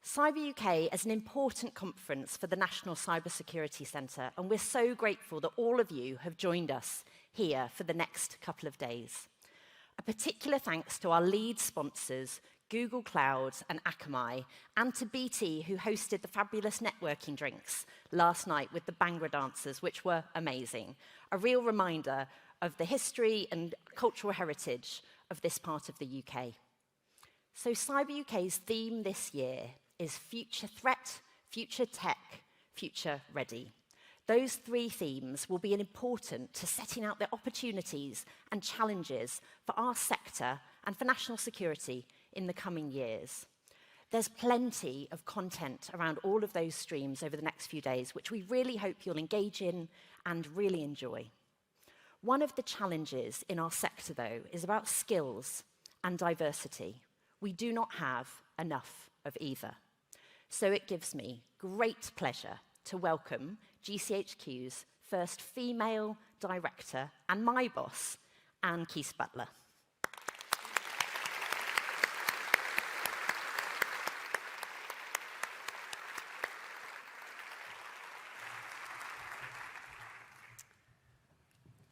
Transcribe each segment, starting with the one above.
CyberUK is an important conference for the National Cybersecurity Centre, and we're so grateful that all of you have joined us here for the next couple of days. A particular thanks to our lead sponsors, Google Cloud and Akamai, and to BT, who hosted the fabulous networking drinks last night with the Bhangra dancers, which were amazing. A real reminder of the history and cultural heritage of this part of the UK. So CyberUK's theme this year is Future Threat, Future Tech, Future Ready. Those three themes will be important to setting out the opportunities and challenges for our sector and for national security in the coming years. There's plenty of content around all of those streams over the next few days, which we really hope you'll engage in and really enjoy. One of the challenges in our sector, though, is about skills and diversity. We do not have enough of either. So it gives me great pleasure to welcome GCHQ's first female director and my boss, Anne Keast-Butler.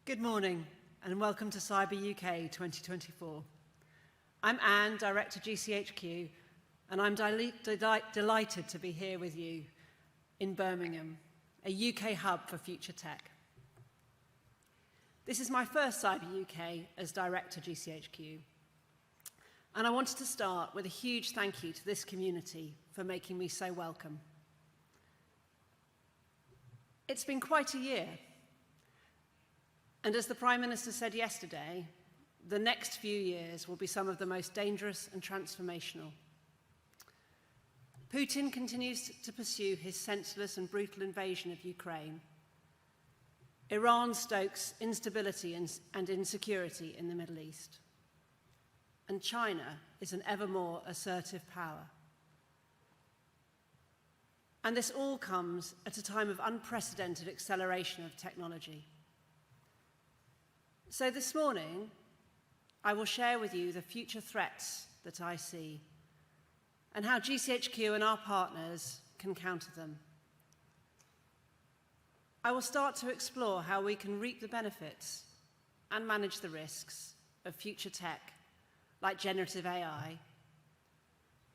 Good morning and welcome to CyberUK 2024. I'm Anne, Director GCHQ, and I'm delighted to be here with you in Birmingham, a UK hub for future tech. This is my first CyberUK as Director GCHQ, and I wanted to start with a huge thank you to this community for making me so welcome. It's been quite a year, and as the Prime Minister said yesterday, the next few years will be some of the most dangerous and transformational. Putin continues to pursue his senseless and brutal invasion of Ukraine. Iran stokes instability and insecurity in the Middle East. And China is an ever more assertive power. And this all comes at a time of unprecedented acceleration of technology. So this morning, I will share with you the future threats that I see and how GCHQ and our partners can counter them. I will start to explore how we can reap the benefits and manage the risks of future tech, like generative AI.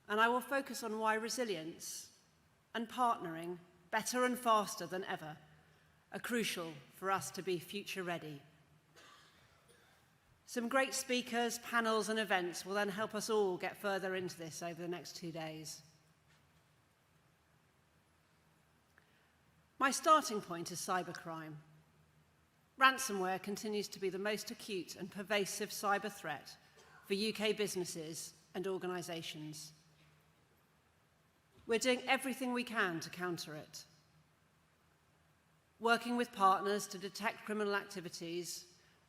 And I will focus on why resilience and partnering, better and faster than ever, are crucial for us to be future ready. Some great speakers, panels, and events will then help us all get further into this over the next 2 days. My starting point is cybercrime. Ransomware continues to be the most acute and pervasive cyber threat for UK businesses and organisations. We're doing everything we can to counter it, working with partners to detect criminal activities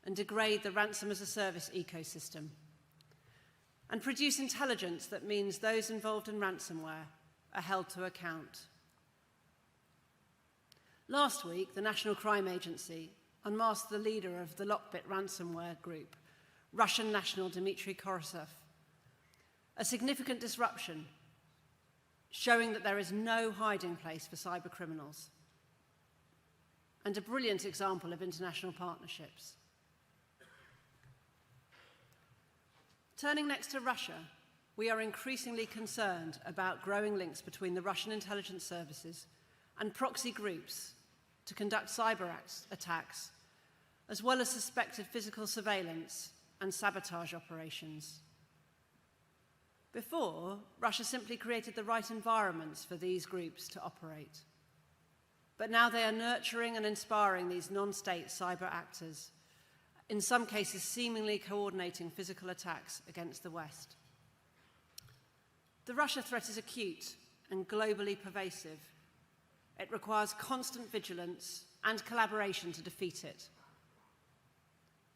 and degrade the ransom-as-a-service ecosystem, and produce intelligence that means those involved in ransomware are held to account. Last week, the National Crime Agency unmasked the leader of the Lockbit ransomware group, Russian national Dmitry Korosov, a significant disruption showing that there is no hiding place for cybercriminals, and a brilliant example of international partnerships. Turning next to Russia, we are increasingly concerned about growing links between the Russian intelligence services and proxy groups to conduct cyber attacks, as well as suspected physical surveillance and sabotage operations. Before, Russia simply created the right environments for these groups to operate. But now they are nurturing and inspiring these non-state cyber actors, in some cases seemingly coordinating physical attacks against the West. The Russia threat is acute and globally pervasive. It requires constant vigilance and collaboration to defeat it.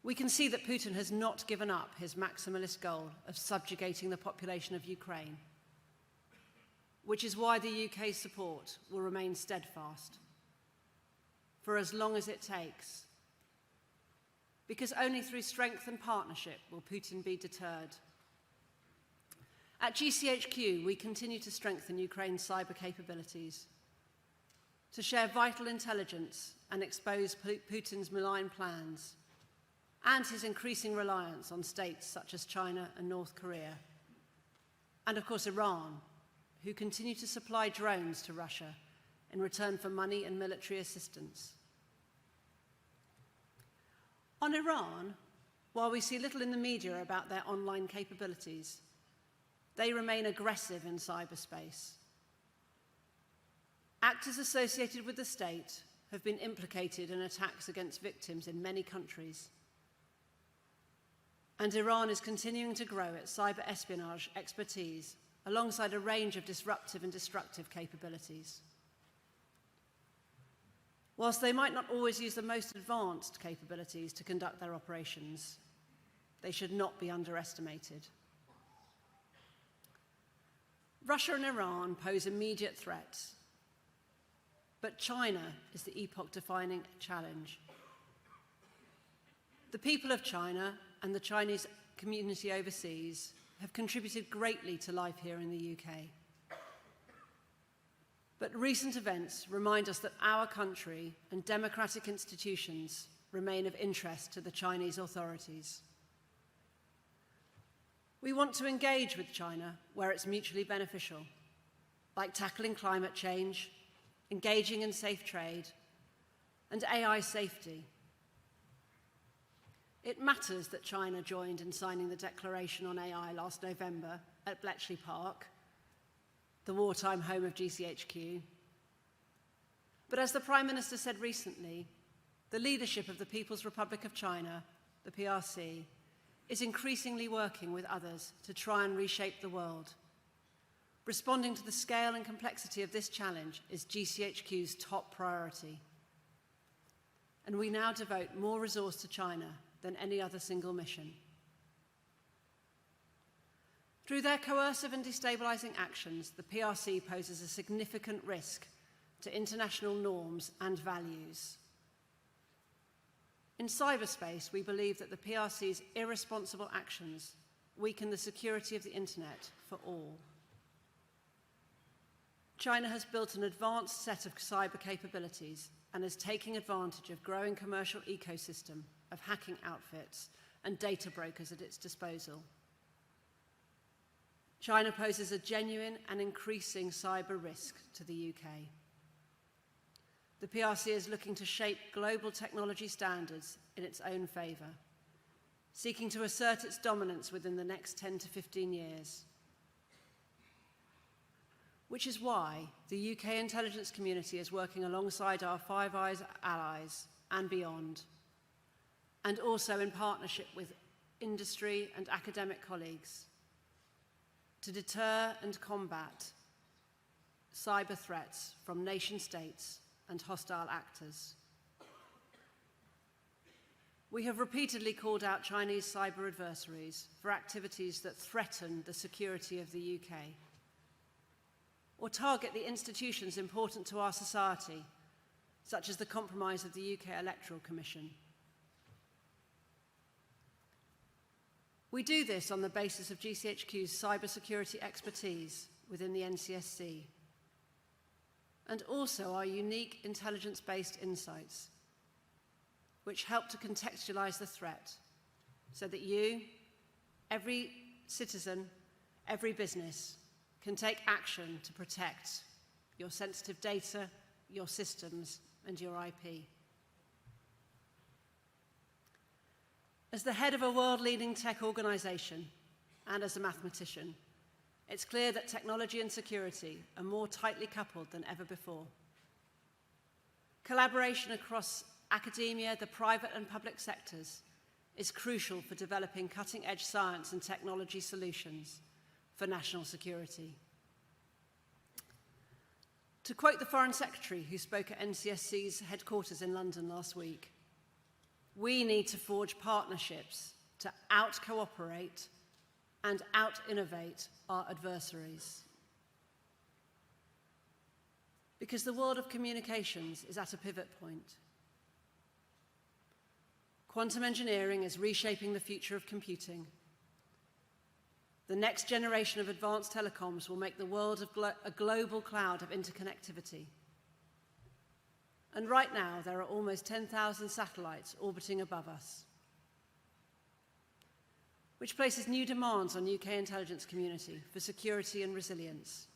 We can see that Putin has not given up his maximalist goal of subjugating the population of Ukraine, which is why the UK's support will remain steadfast for as long as it takes. Because only through strength and partnership will Putin be deterred. At GCHQ, we continue to strengthen Ukraine's cyber capabilities, to share vital intelligence and expose Putin's malign plans, and his increasing reliance on states such as China and North Korea, and of course Iran, who continue to supply drones to Russia in return for money and military assistance. On Iran, while we see little in the media about their online capabilities, they remain aggressive in cyberspace. Actors associated with the state have been implicated in attacks against victims in many countries. And Iran is continuing to grow its cyber espionage expertise alongside a range of disruptive and destructive capabilities. Whilst they might not always use the most advanced capabilities to conduct their operations, they should not be underestimated. Russia and Iran pose immediate threats, but China is the epoch-defining challenge. The people of China and the Chinese community overseas have contributed greatly to life here in the UK. But recent events remind us that our country and democratic institutions remain of interest to the Chinese authorities. We want to engage with China where it's mutually beneficial, like tackling climate change, engaging in safe trade, and AI safety. It matters that China joined in signing the Declaration on AI last November at Bletchley Park, the wartime home of GCHQ. But as the Prime Minister said recently, the leadership of the People's Republic of China, the PRC, is increasingly working with others to try and reshape the world. Responding to the scale and complexity of this challenge is GCHQ's top priority. And we now devote more resource to China than any other single mission. Through their coercive and destabilizing actions, the PRC poses a significant risk to international norms and values. In cyberspace, we believe that the PRC's irresponsible actions weaken the security of the internet for all. China has built an advanced set of cyber capabilities and is taking advantage of growing commercial ecosystem of hacking outfits and data brokers at its disposal. China poses a genuine and increasing cyber risk to the UK. The PRC is looking to shape global technology standards in its own favour, seeking to assert its dominance within the next 10 to 15 years. Which is why the UK intelligence community is working alongside our Five Eyes allies and beyond, and also in partnership with industry and academic colleagues, to deter and combat cyber threats from nation states and hostile actors. We have repeatedly called out Chinese cyber adversaries for activities that threaten the security of the UK or target the institutions important to our society, such as the compromise of the UK Electoral Commission. We do this on the basis of GCHQ's cybersecurity expertise within the NCSC, and also our unique intelligence-based insights, which help to contextualize the threat so that you, every citizen, every business, can take action to protect your sensitive data, your systems, and your IP. As the head of a world-leading tech organization and as a mathematician, it's clear that technology and security are more tightly coupled than ever before. Collaboration across academia, the private and public sectors is crucial for developing cutting-edge science and technology solutions for national security. To quote the Foreign Secretary who spoke at NCSC's headquarters in London last week, we need to forge partnerships to out-cooperate and out-innovate our adversaries. Because the world of communications is at a pivot point. Quantum engineering is reshaping the future of computing. The next generation of advanced telecoms will make the world a global cloud of interconnectivity. And right now, there are almost 10,000 satellites orbiting above us, which places new demands on UK intelligence community for security and resilience.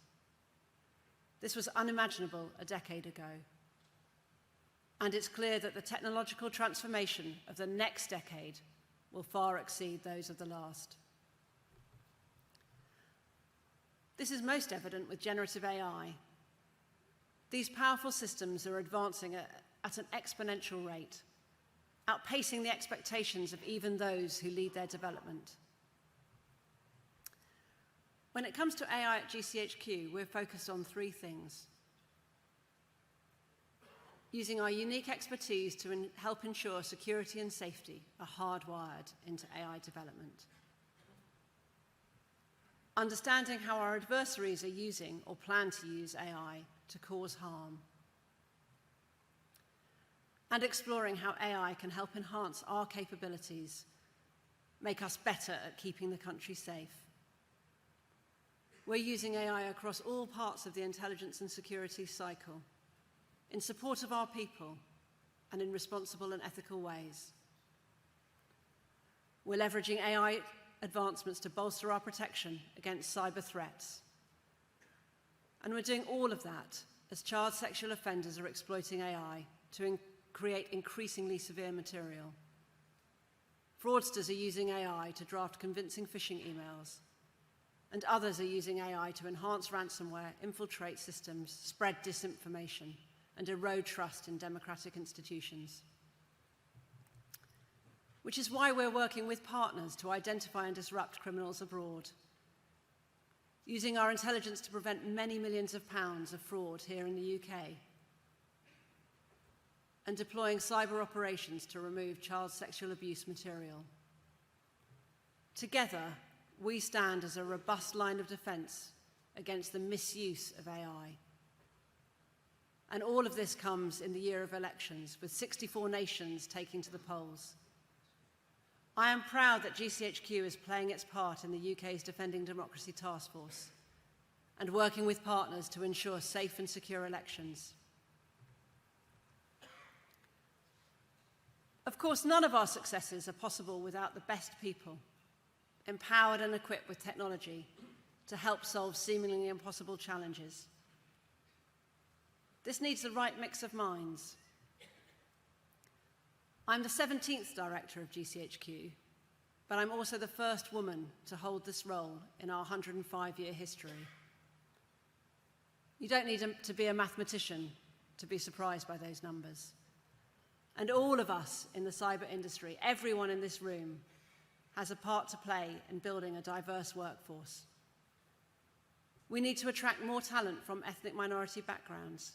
This was unimaginable a decade ago. And it's clear that the technological transformation of the next decade will far exceed those of the last. This is most evident with generative AI. These powerful systems are advancing at an exponential rate, outpacing the expectations of even those who lead their development. When it comes to AI at GCHQ, we're focused on three things. Using our unique expertise to help ensure security and safety are hardwired into AI development. Understanding how our adversaries are using or plan to use AI to cause harm. And exploring how AI can help enhance our capabilities, make us better at keeping the country safe. We're using AI across all parts of the intelligence and security cycle, in support of our people and in responsible and ethical ways. We're leveraging AI advancements to bolster our protection against cyber threats. And we're doing all of that as child sexual offenders are exploiting AI to create increasingly severe material. Fraudsters are using AI to draft convincing phishing emails, and others are using AI to enhance ransomware, infiltrate systems, spread disinformation, and erode trust in democratic institutions. Which is why we're working with partners to identify and disrupt criminals abroad, using our intelligence to prevent many millions of pounds of fraud here in the UK, and deploying cyber operations to remove child sexual abuse material. Together, we stand as a robust line of defense against the misuse of AI. And all of this comes in the year of elections, with 64 nations taking to the polls. I am proud that GCHQ is playing its part in the UK's Defending Democracy Task Force and working with partners to ensure safe and secure elections. Of course, none of our successes are possible without the best people, empowered and equipped with technology to help solve seemingly impossible challenges. This needs the right mix of minds. I'm the 17th director of GCHQ, but I'm also the first woman to hold this role in our 105-year history. You don't need to be a mathematician to be surprised by those numbers. And all of us in the cyber industry, everyone in this room, has a part to play in building a diverse workforce. We need to attract more talent from ethnic minority backgrounds.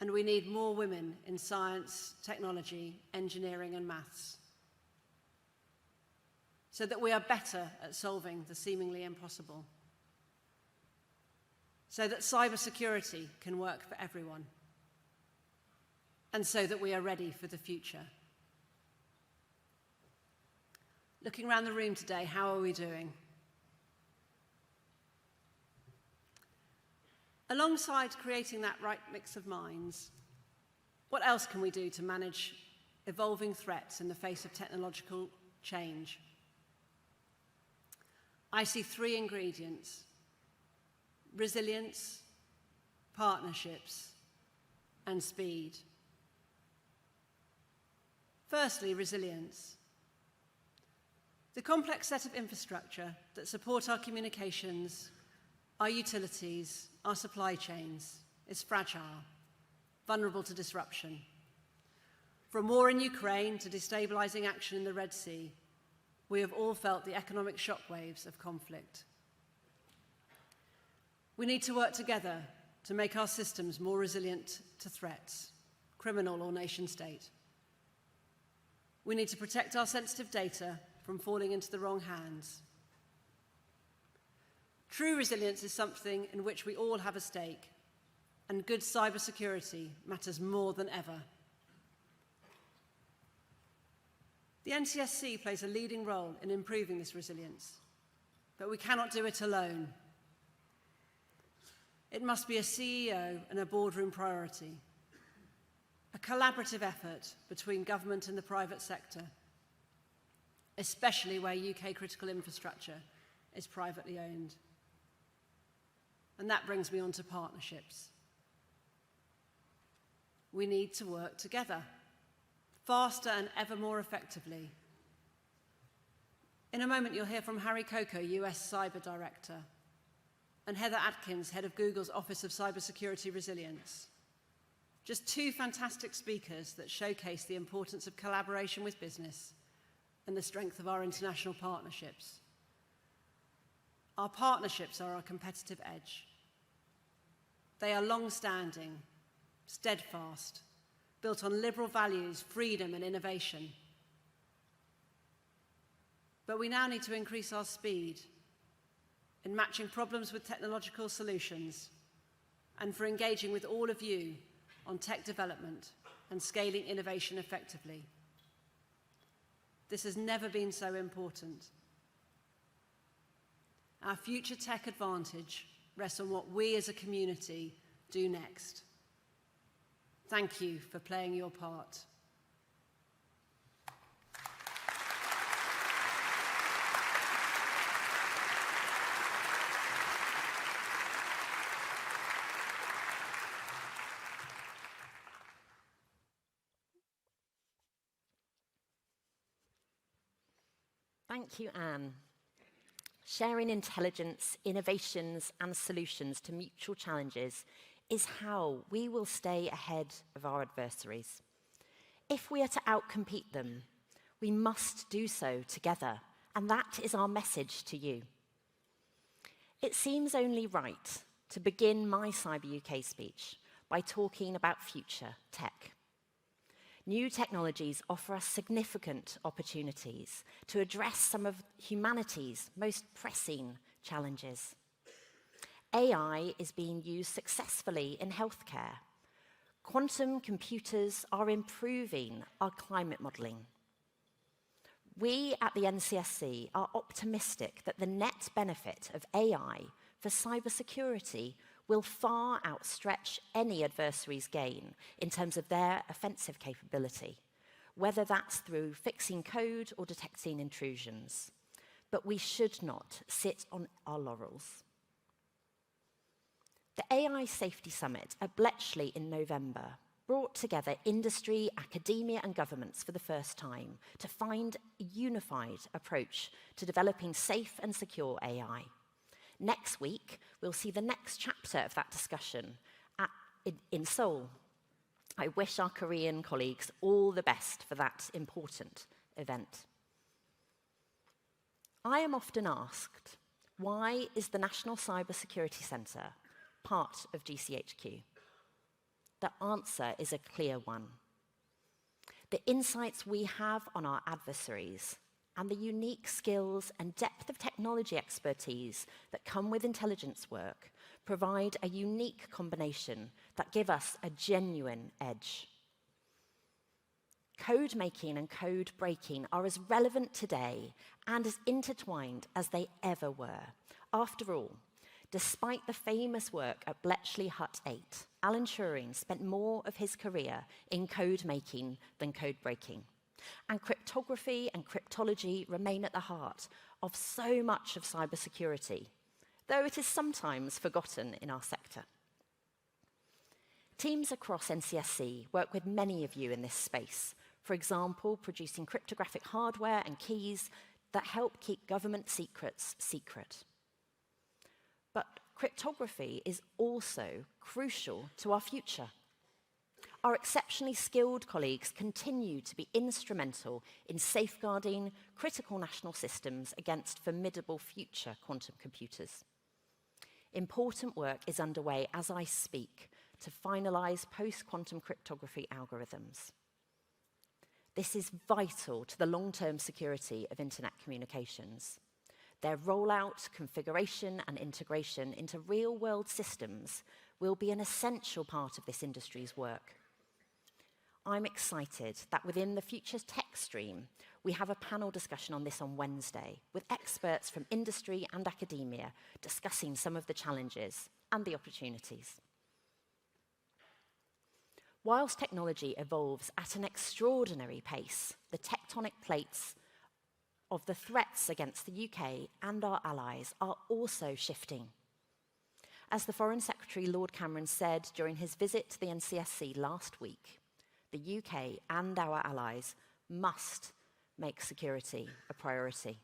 And we need more women in science, technology, engineering, and maths, so that we are better at solving the seemingly impossible, so that cybersecurity can work for everyone, and so that we are ready for the future. Looking around the room today, how are we doing? Alongside creating that right mix of minds, what else can we do to manage evolving threats in the face of technological change? I see three ingredients: resilience, partnerships, and speed. Firstly, resilience. The complex set of infrastructure that support our communications, our utilities, our supply chains is fragile, vulnerable to disruption. From war in Ukraine to destabilizing action in the Red Sea, we have all felt the economic shockwaves of conflict. We need to work together to make our systems more resilient to threats, criminal or nation state. We need to protect our sensitive data from falling into the wrong hands. True resilience is something in which we all have a stake, and good cybersecurity matters more than ever. The NCSC plays a leading role in improving this resilience, But we cannot do it alone. It must be a CEO and a boardroom priority, a collaborative effort between government and the private sector, especially where UK critical infrastructure is privately owned. And that brings me on to partnerships. We need to work together, faster and ever more effectively. In a moment, you'll hear from Harry Coco, US Cyber Director, and Heather Atkins, Head of Google's Office of Cybersecurity Resilience. Just two fantastic speakers that showcase the importance of collaboration with business and the strength of our international partnerships. Our partnerships are our competitive edge. They are long-standing, steadfast, built on liberal values, freedom and innovation. But we now need to increase our speed in matching problems with technological solutions and for engaging with all of you on tech development and scaling innovation effectively. This has never been so important. Our future tech advantage rests on what we as a community do next. Thank you for playing your part. Thank you, Anne. Sharing intelligence, innovations, and solutions to mutual challenges is how we will stay ahead of our adversaries. If we are to outcompete them, we must do so together, and that is our message to you. It seems only right to begin my CyberUK speech by talking about future tech. New technologies offer us significant opportunities to address some of humanity's most pressing challenges. AI is being used successfully in healthcare. Quantum computers are improving our climate modelling. We at the NCSC are optimistic that the net benefit of AI for cybersecurity will far outstretch any adversary's gain in terms of their offensive capability, whether that's through fixing code or detecting intrusions. But we should not sit on our laurels. The AI Safety Summit at Bletchley in November brought together industry, academia and governments for the first time to find a unified approach to developing safe and secure AI. Next week, we'll see the next chapter of that discussion in Seoul. I wish our Korean colleagues all the best for that important event. I am often asked, why is the National Cybersecurity Centre part of GCHQ? The answer is a clear one. The insights we have on our adversaries and the unique skills and depth of technology expertise that come with intelligence work provide a unique combination that give us a genuine edge. Code making and code breaking are as relevant today and as intertwined as they ever were. After all, despite the famous work at Bletchley Hut 8, Alan Turing spent more of his career in code making than code breaking. And cryptography and cryptology remain at the heart of so much of cybersecurity, though it is sometimes forgotten in our sector. Teams across NCSC work with many of you in this space, for example, producing cryptographic hardware and keys that help keep government secrets secret. But cryptography is also crucial to our future. Our exceptionally skilled colleagues continue to be instrumental in safeguarding critical national systems against formidable future quantum computers. Important work is underway as I speak to finalise post-quantum cryptography algorithms. This is vital to the long-term security of internet communications. Their rollout, configuration and integration into real-world systems will be an essential part of this industry's work. I'm excited that within the Future Tech stream, we have a panel discussion on this on Wednesday with experts from industry and academia discussing some of the challenges and the opportunities. Whilst technology evolves at an extraordinary pace, the tectonic plates of the threats against the UK and our allies are also shifting. As the Foreign Secretary Lord Cameron said during his visit to the NCSC last week, the UK and our allies must make security a priority.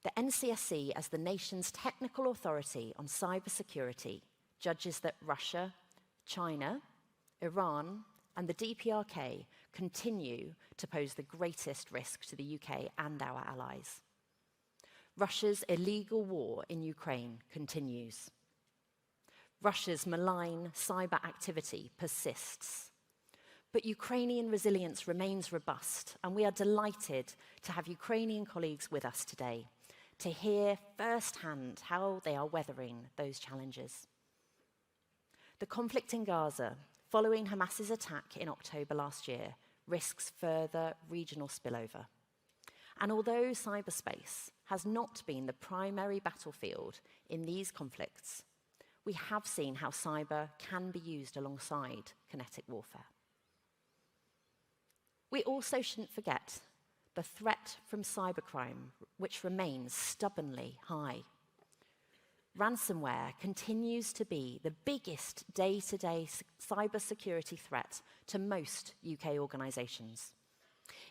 The NCSC, as the nation's technical authority on cybersecurity, judges that Russia, China, Iran, and the DPRK continue to pose the greatest risk to the UK and our allies. Russia's illegal war in Ukraine continues. Russia's malign cyber activity persists. But Ukrainian resilience remains robust, and we are delighted to have Ukrainian colleagues with us today to hear firsthand how they are weathering those challenges. The conflict in Gaza, following Hamas's attack in October last year, risks further regional spillover. And although cyberspace has not been the primary battlefield in these conflicts, we have seen how cyber can be used alongside kinetic warfare. We also shouldn't forget the threat from cybercrime, which remains stubbornly high. Ransomware continues to be the biggest day-to-day cybersecurity threat to most UK organisations.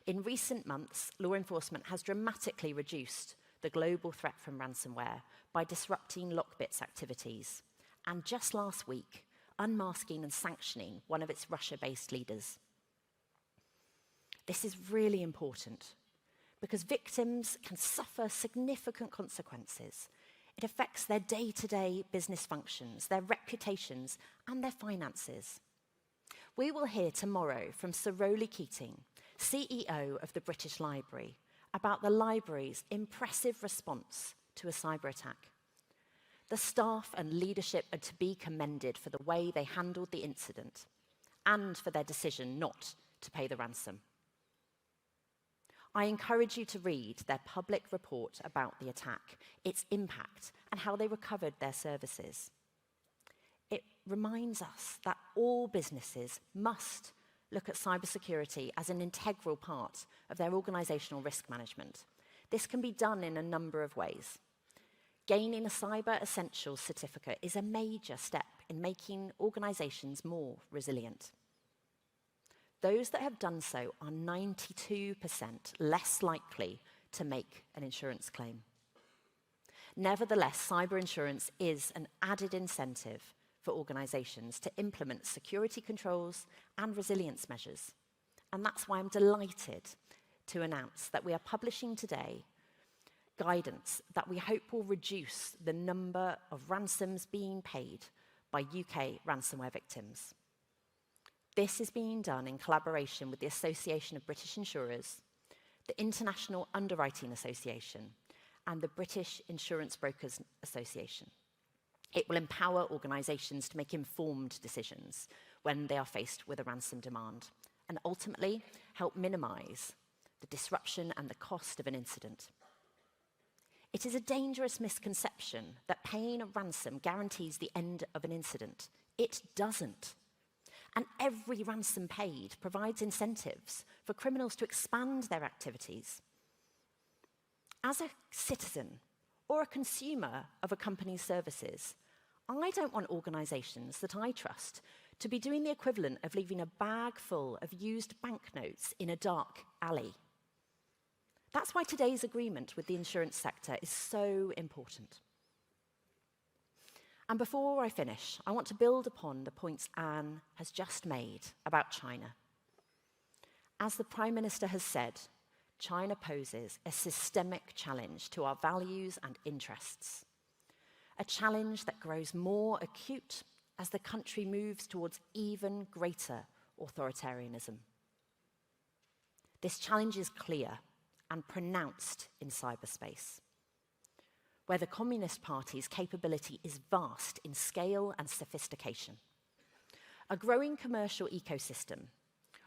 In recent months, law enforcement has dramatically reduced the global threat from ransomware by disrupting Lockbit's activities, and just last week, unmasking and sanctioning one of its Russia-based leaders. This is really important because victims can suffer significant consequences. It affects their day-to-day business functions, their reputations, and their finances. We will hear tomorrow from Sir Rowley Keating, CEO of the British Library, about the library's impressive response to a cyber attack. The staff and leadership are to be commended for the way they handled the incident and for their decision not to pay the ransom. I encourage you to read their public report about the attack, its impact, and how they recovered their services. It reminds us that all businesses must look at cybersecurity as an integral part of their organisational risk management. This can be done in a number of ways. Gaining a Cyber Essentials certificate is a major step in making organisations more resilient. Those that have done so are 92% less likely to make an insurance claim. Nevertheless, cyber insurance is an added incentive for organisations to implement security controls and resilience measures. And that's why I'm delighted to announce that we are publishing today guidance that we hope will reduce the number of ransoms being paid by UK ransomware victims. This is being done in collaboration with the Association of British Insurers, the International Underwriting Association, and the British Insurance Brokers Association. It will empower organisations to make informed decisions when they are faced with a ransom demand, and ultimately help minimise the disruption and the cost of an incident. It is a dangerous misconception that paying a ransom guarantees the end of an incident. It doesn't. And every ransom paid provides incentives for criminals to expand their activities. As a citizen or a consumer of a company's services, I don't want organisations that I trust to be doing the equivalent of leaving a bag full of used banknotes in a dark alley. That's why today's agreement with the insurance sector is so important. And before I finish, I want to build upon the points Anne has just made about China. As the Prime Minister has said, China poses a systemic challenge to our values and interests, a challenge that grows more acute as the country moves towards even greater authoritarianism. This challenge is clear and pronounced in cyberspace, where the Communist Party's capability is vast in scale and sophistication. A growing commercial ecosystem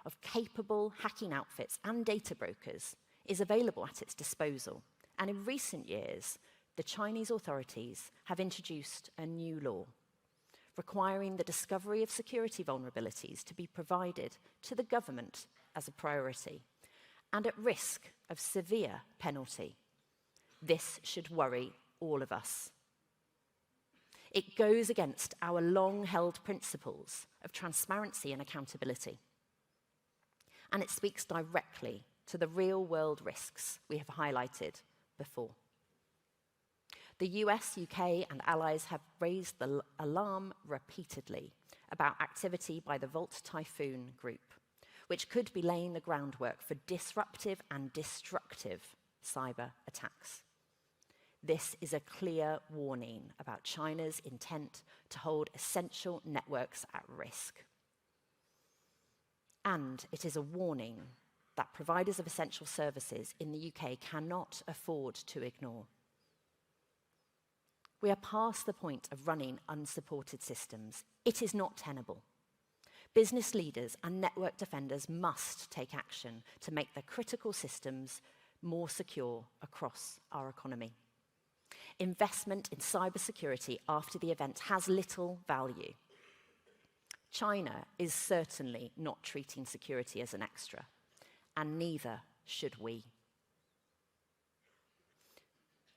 of capable hacking outfits and data brokers is available at its disposal. And in recent years, the Chinese authorities have introduced a new law requiring the discovery of security vulnerabilities to be provided to the government as a priority and at risk of severe penalty. This should worry all of us. It goes against our long-held principles of transparency and accountability. And it speaks directly to the real-world risks we have highlighted before. The US, UK, and allies have raised the alarm repeatedly about activity by the Volt Typhoon group, which could be laying the groundwork for disruptive and destructive cyber attacks. This is a clear warning about China's intent to hold essential networks at risk. And it is a warning that providers of essential services in the UK cannot afford to ignore. We are past the point of running unsupported systems. It is not tenable. Business leaders and network defenders must take action to make the critical systems more secure across our economy. Investment in cybersecurity after the event has little value. China is certainly not treating security as an extra, and neither should we.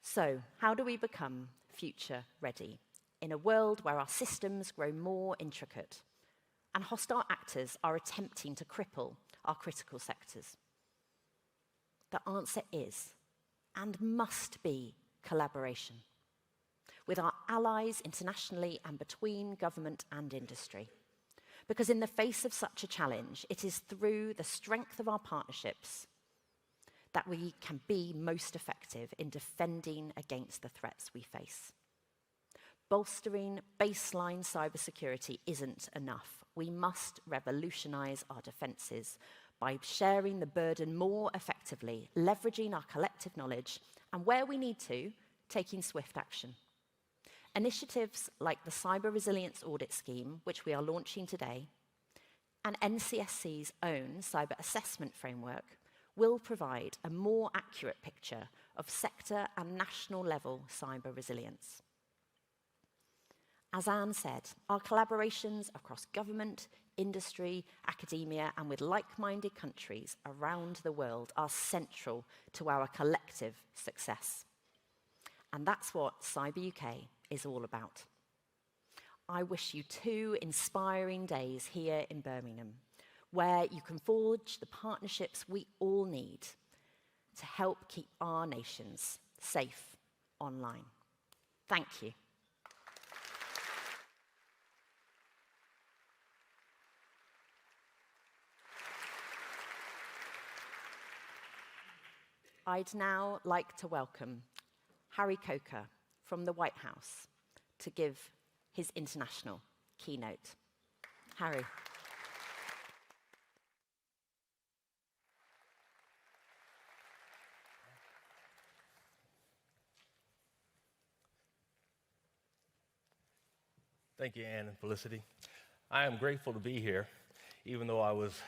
So, how do we become future ready in a world where our systems grow more intricate and hostile actors are attempting to cripple our critical sectors? The answer is and must be collaboration with our allies internationally and between government and industry. Because in the face of such a challenge, it is through the strength of our partnerships that we can be most effective in defending against the threats we face. Bolstering baseline cybersecurity isn't enough. We must revolutionize our defenses by sharing the burden more effectively, leveraging our collective knowledge, and where we need to, taking swift action. Initiatives like the Cyber Resilience Audit Scheme, which we are launching today, and NCSC's own cyber assessment framework will provide a more accurate picture of sector and national level cyber resilience. As Anne said, our collaborations across government, industry, academia, and with like-minded countries around the world are central to our collective success. And that's what CYBERUK is all about. I wish you 2 inspiring days here in Birmingham, where you can forge the partnerships we all need to help keep our nations safe online. Thank you. I'd now like to welcome Harry Coker from the White House to give his international keynote. Harry. Thank you, Anne and Felicity. I am grateful to be here, even though I was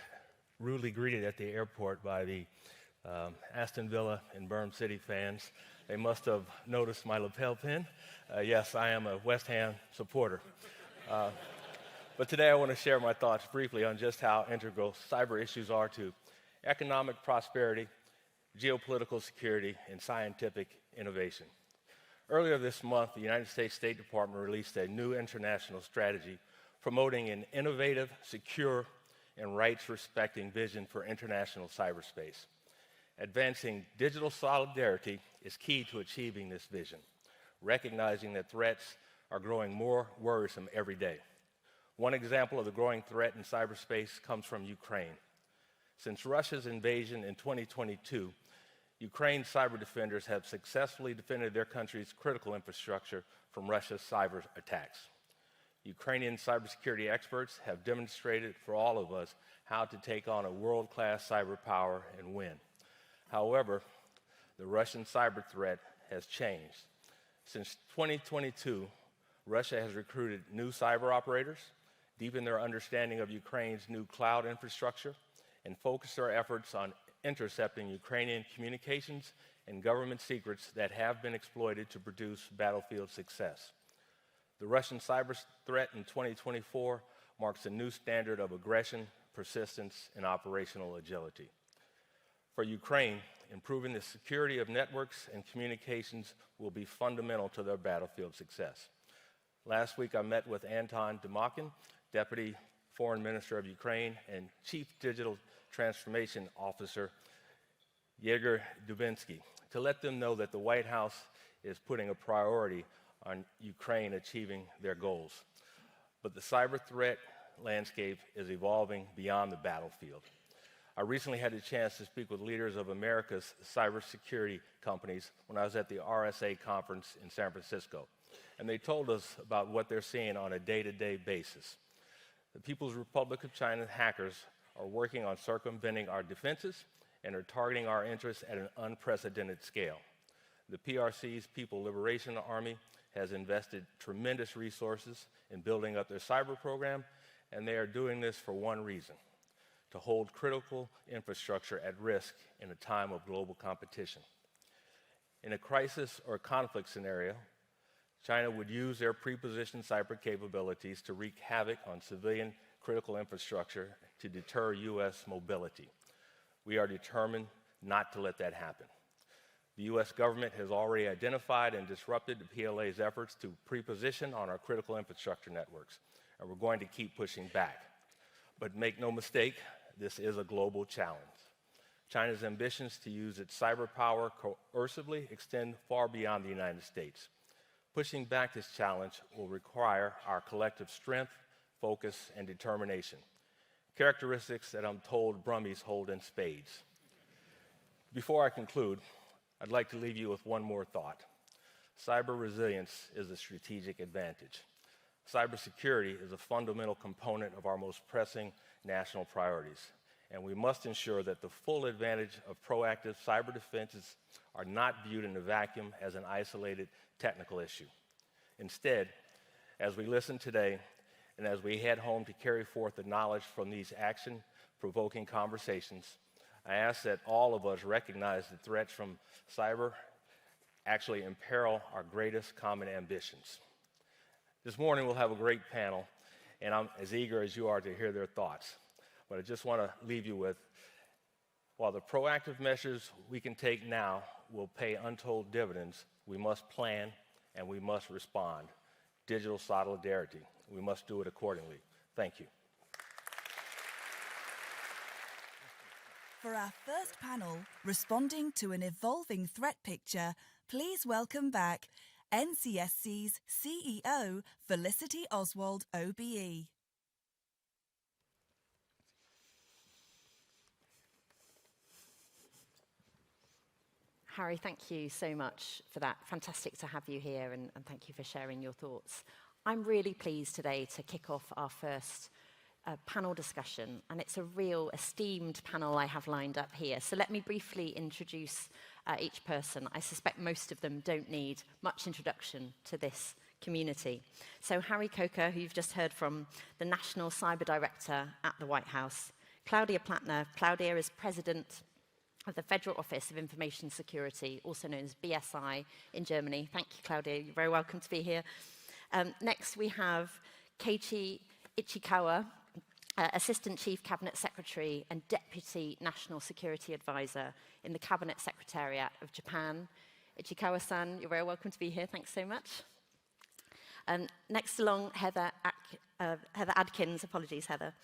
rudely greeted at the airport by the Aston Villa and Birmingham City fans. They must have noticed my lapel pin. Yes, I am a West Ham supporter. But today I want to share my thoughts briefly on just how integral cyber issues are to economic prosperity, geopolitical security, and scientific innovation. Earlier this month, the United States State Department released a new international strategy promoting an innovative, secure, and rights-respecting vision for international cyberspace. Advancing digital solidarity is key to achieving this vision, recognizing that threats are growing more worrisome every day. One example of the growing threat in cyberspace comes from Ukraine. Since Russia's invasion in 2022, Ukraine's cyber defenders have successfully defended their country's critical infrastructure from Russia's cyber attacks. Ukrainian cybersecurity experts have demonstrated for all of us how to take on a world-class cyber power and win. However, the Russian cyber threat has changed. Since 2022, Russia has recruited new cyber operators, deepen their understanding of Ukraine's new cloud infrastructure, and focus their efforts on intercepting Ukrainian communications and government secrets that have been exploited to produce battlefield success. The Russian cyber threat in 2024 marks a new standard of aggression, persistence, and operational agility. For Ukraine, improving the security of networks and communications will be fundamental to their battlefield success. Last week, I met with Anton Demakin, Deputy Foreign Minister of Ukraine, and Chief Digital Transformation Officer Yegor Dubinsky, to let them know that the White House is putting a priority on Ukraine achieving their goals. But the cyber threat landscape is evolving beyond the battlefield. I recently had the chance to speak with leaders of America's cybersecurity companies when I was at the RSA conference in San Francisco, and they told us about what they're seeing on a day-to-day basis. The People's Republic of China hackers are working on circumventing our defenses and are targeting our interests at an unprecedented scale. The PRC's People Liberation Army has invested tremendous resources in building up their cyber program, and they are doing this for one reason: to hold critical infrastructure at risk in a time of global competition. In a crisis or conflict scenario, China would use their pre-positioned cyber capabilities to wreak havoc on civilian critical infrastructure to deter U.S. mobility. We are determined not to let that happen. The U.S. government has already identified and disrupted the PLA's efforts to pre-position on our critical infrastructure networks, and we're going to keep pushing back. But make no mistake, this is a global challenge. China's ambitions to use its cyber power coercively extend far beyond the United States. Pushing back this challenge will require our collective strength, focus, and determination, characteristics that I'm told Brummies hold in spades. Before I conclude, I'd like to leave you with one more thought. Cyber resilience is a strategic advantage. Cybersecurity is a fundamental component of our most pressing national priorities, and we must ensure that the full advantage of proactive cyber defenses are not viewed in a vacuum as an isolated technical issue. Instead, as we listen today, and as we head home to carry forth the knowledge from these action-provoking conversations, I ask that all of us recognize the threats from cyber actually imperil our greatest common ambitions. This morning we'll have a great panel, and I'm as eager as you are to hear their thoughts. But I just want to leave you with, while the proactive measures we can take now will pay untold dividends, we must plan and we must respond. Digital solidarity. We must do it accordingly. Thank you. For our first panel, responding to an evolving threat picture, please welcome back NCSC's CEO, Felicity Oswald, OBE. Harry, thank you so much for that. Fantastic to have you here, and thank you for sharing your thoughts. I'm really pleased today to kick off our first panel discussion, and it's a real esteemed panel I have lined up here. So let me briefly introduce each person. I suspect most of them don't need much introduction to this community. So Harry Coker, who you've just heard from, the National Cyber Director at the White House. Claudia Plattner. Claudia is President of the Federal Office of Information Security, also known as BSI in Germany. Thank you, Claudia. You're very welcome to be here. Next, we have Keiichi Ichikawa, Assistant Chief Cabinet Secretary and Deputy National Security Advisor in the Cabinet Secretariat of Japan. Ichikawa-san, you're very welcome to be here. Thanks so much. Next along, Heather Adkins, apologies, Heather,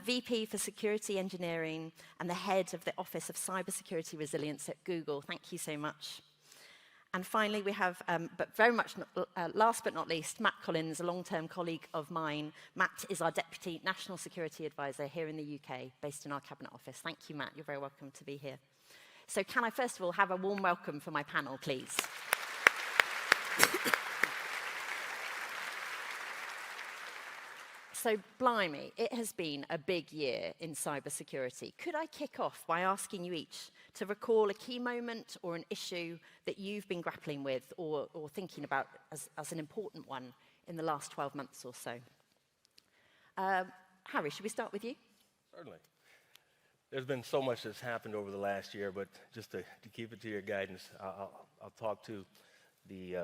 VP for Security Engineering and the head of the Office of Cybersecurity Resilience at Google. Thank you so much. And finally, we have, but very much last but not least, Matt Collins, a long-term colleague of mine. Matt is our Deputy National Security Advisor here in the UK, based in our Cabinet Office. Thank you, Matt. You're very welcome to be here. So can I first of all have a warm welcome for my panel, please? So, blimey, it has been a big year in cybersecurity. Could I kick off by asking you each to recall a key moment or an issue that you've been grappling with or thinking about as an important one in the last 12 months or so? Harry, should we start with you? Certainly. There's been so much that's happened over the last year, but just to keep it to your guidance, I'll talk to the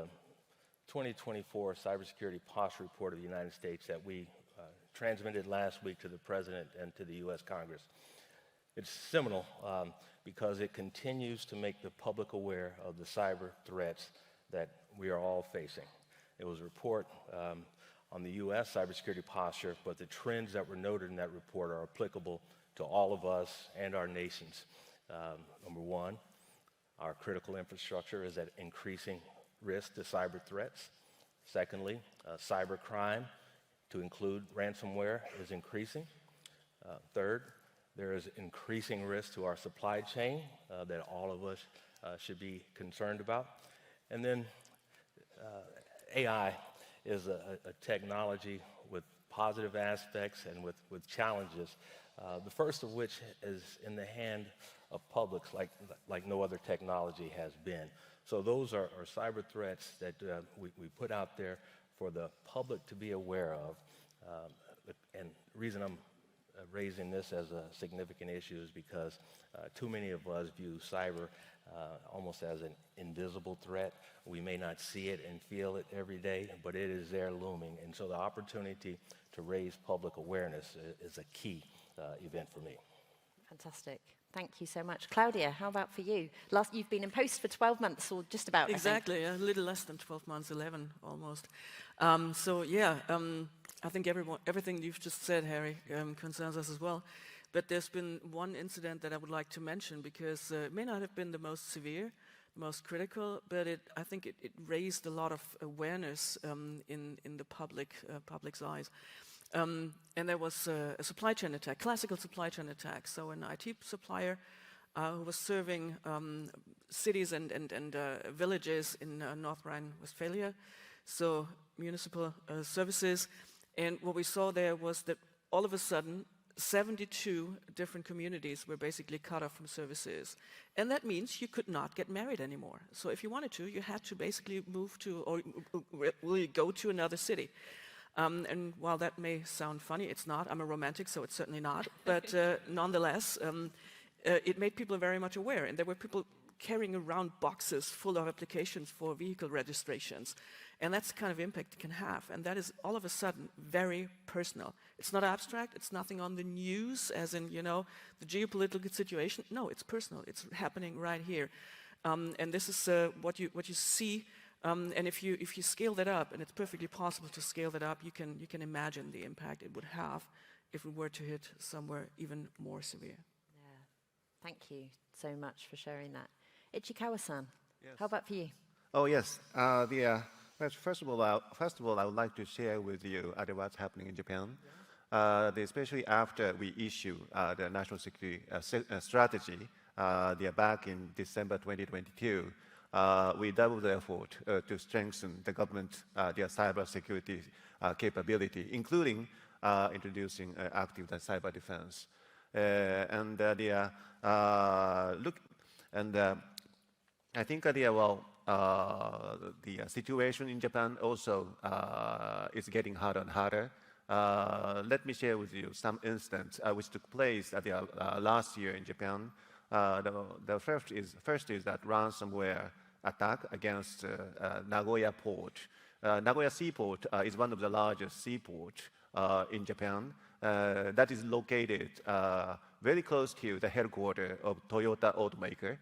2024 Cybersecurity Posture Report of the United States that we transmitted last week to the President and to the U.S. Congress. It's seminal because it continues to make the public aware of the cyber threats that we are all facing. It was a report on the U.S. cybersecurity posture, but the trends that were noted in that report are applicable to all of us and our nations. Number one, our critical infrastructure is at increasing risk to cyber threats. Secondly, cybercrime, to include ransomware, is increasing. Third, there is increasing risk to our supply chain that all of us should be concerned about. And then AI is a technology with positive aspects and with challenges, the first of which is in the hand of publics like no other technology has been. So those are cyber threats that we put out there for the public to be aware of. And the reason I'm raising this as a significant issue is because too many of us view cyber almost as an invisible threat. We may not see it and feel it every day, but it is there looming. And so the opportunity to raise public awareness is a key event for me. Fantastic. Thank you so much. Claudia, how about for you? You've been in post for 12 months, or just about, Exactly, a little less than 12 months, 11 almost. I think everything you've just said, Harry, concerns us as well. But there's been one incident that I would like to mention because it may not have been the most severe, most critical, but I think it raised a lot of awareness in the public's eyes. And there was a supply chain attack, classical supply chain attack. So an IT supplier who was serving cities and villages in North Rhine-Westphalia, so municipal services. And what we saw there was that all of a sudden, 72 different communities were basically cut off from services. And that means you could not get married anymore. So if you wanted to, you had to basically move to, or really go to another city. And while that may sound funny, it's not. I'm a romantic, so it's certainly not. But nonetheless, it made people very much aware. And there were people carrying around boxes full of applications for vehicle registrations. And that's the kind of impact it can have. And that is all of a sudden very personal. It's not abstract. It's nothing on the news, as in, the geopolitical situation. No, it's personal. It's happening right here. And this is what you see. And if you scale that up, and it's perfectly possible to scale that up, you can imagine the impact it would have if we were to hit somewhere even more severe. Yeah. Thank you so much for sharing that. Ichikawa-san, yes. How about for you? Oh, yes. First of all, I would like to share with you what's happening in Japan. Yeah. Especially after we issue the national security strategy back in December 2022, we doubled the effort to strengthen the government, their cyber security capability, including introducing active cyber defense. I think the situation in Japan also is getting harder and harder. Let me share with you some instances which took place last year in Japan. The first is that ransomware attack against Nagoya port. Nagoya seaport is one of the largest seaports in Japan. That is located very close to the headquarters of Toyota automaker.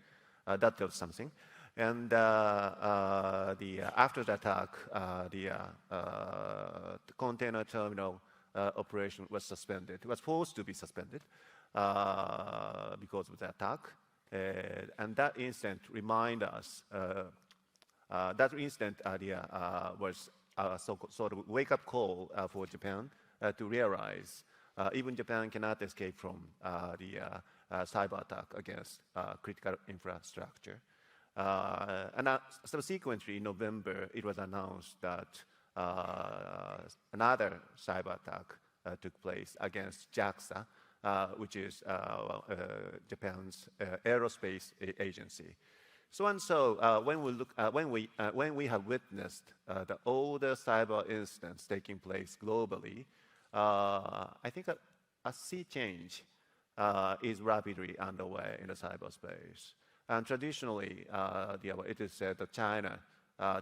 That tells something. And after the attack, the container terminal operation was suspended. It was forced to be suspended because of the attack. And that incident reminds us, was a sort of wake-up call for Japan to realize even Japan cannot escape from the cyber attack against critical infrastructure. And subsequently, in November, it was announced that another cyber attack took place against JAXA, which is Japan's aerospace agency. When we have witnessed all the cyber incidents taking place globally, I think a sea change is rapidly underway in the cyberspace. And traditionally, it is said that China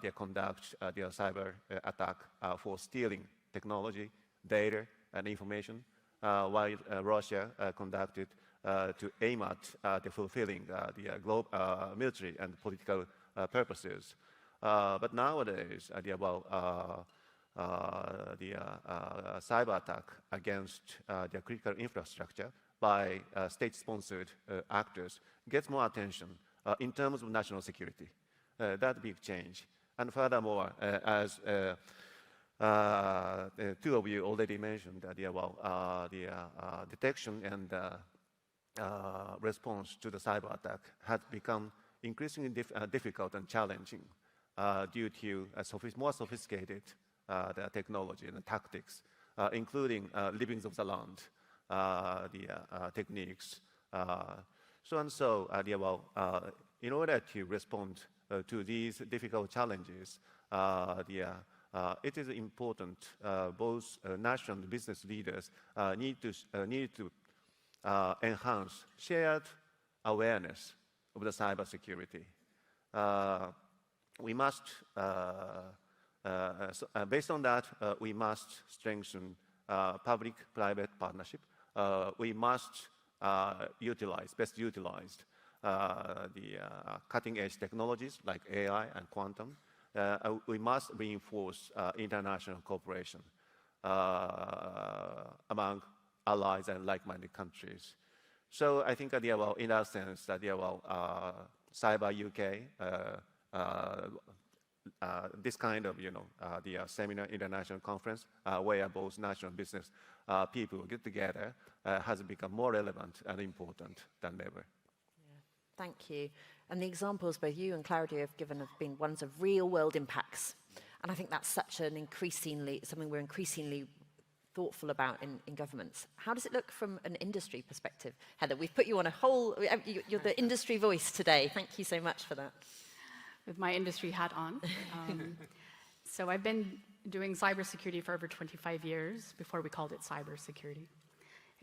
they conduct their cyber attack for stealing technology, data, and information, while Russia conducted to aim at the fulfilling the military and political purposes. But nowadays, the cyber attack against the critical infrastructure by state-sponsored actors gets more attention in terms of national security. That big change. And furthermore, as two of you already mentioned, the detection and response to the cyber attack has become increasingly difficult and challenging due to more sophisticated the technology and the tactics, including livings of the land, techniques, so and so. In order to respond to these difficult challenges, it is important both national and business leaders need to enhance shared awareness of the cybersecurity. We must, based on that, we must strengthen public-private partnership. We must best utilize the cutting-edge technologies like AI and quantum. We must reinforce international cooperation among allies and like-minded countries. So I think in that sense, Cyber UK, this kind of the seminar international conference where both national business people get together has become more relevant and important than ever. Thank you. And the examples both you and Claudia have given have been ones of real-world impacts. And I think that's something we're increasingly thoughtful about in governments. How does it look from an industry perspective? Heather, we've put you on you're the industry voice today. Thank you so much for that. With my industry hat on. So I've been doing cybersecurity for over 25 years before we called it cybersecurity.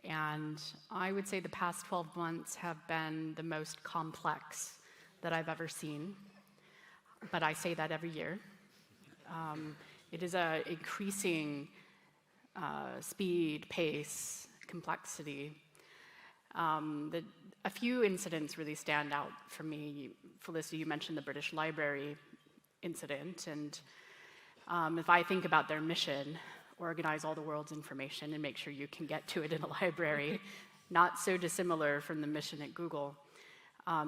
And I would say the past 12 months have been the most complex that I've ever seen. But I say that every year. It is an increasing speed, pace, complexity. A few incidents really stand out for me. Felicity, you mentioned the British Library incident. And if I think about their mission, organize all the world's information and make sure you can get to it in a library, not so dissimilar from the mission at Google.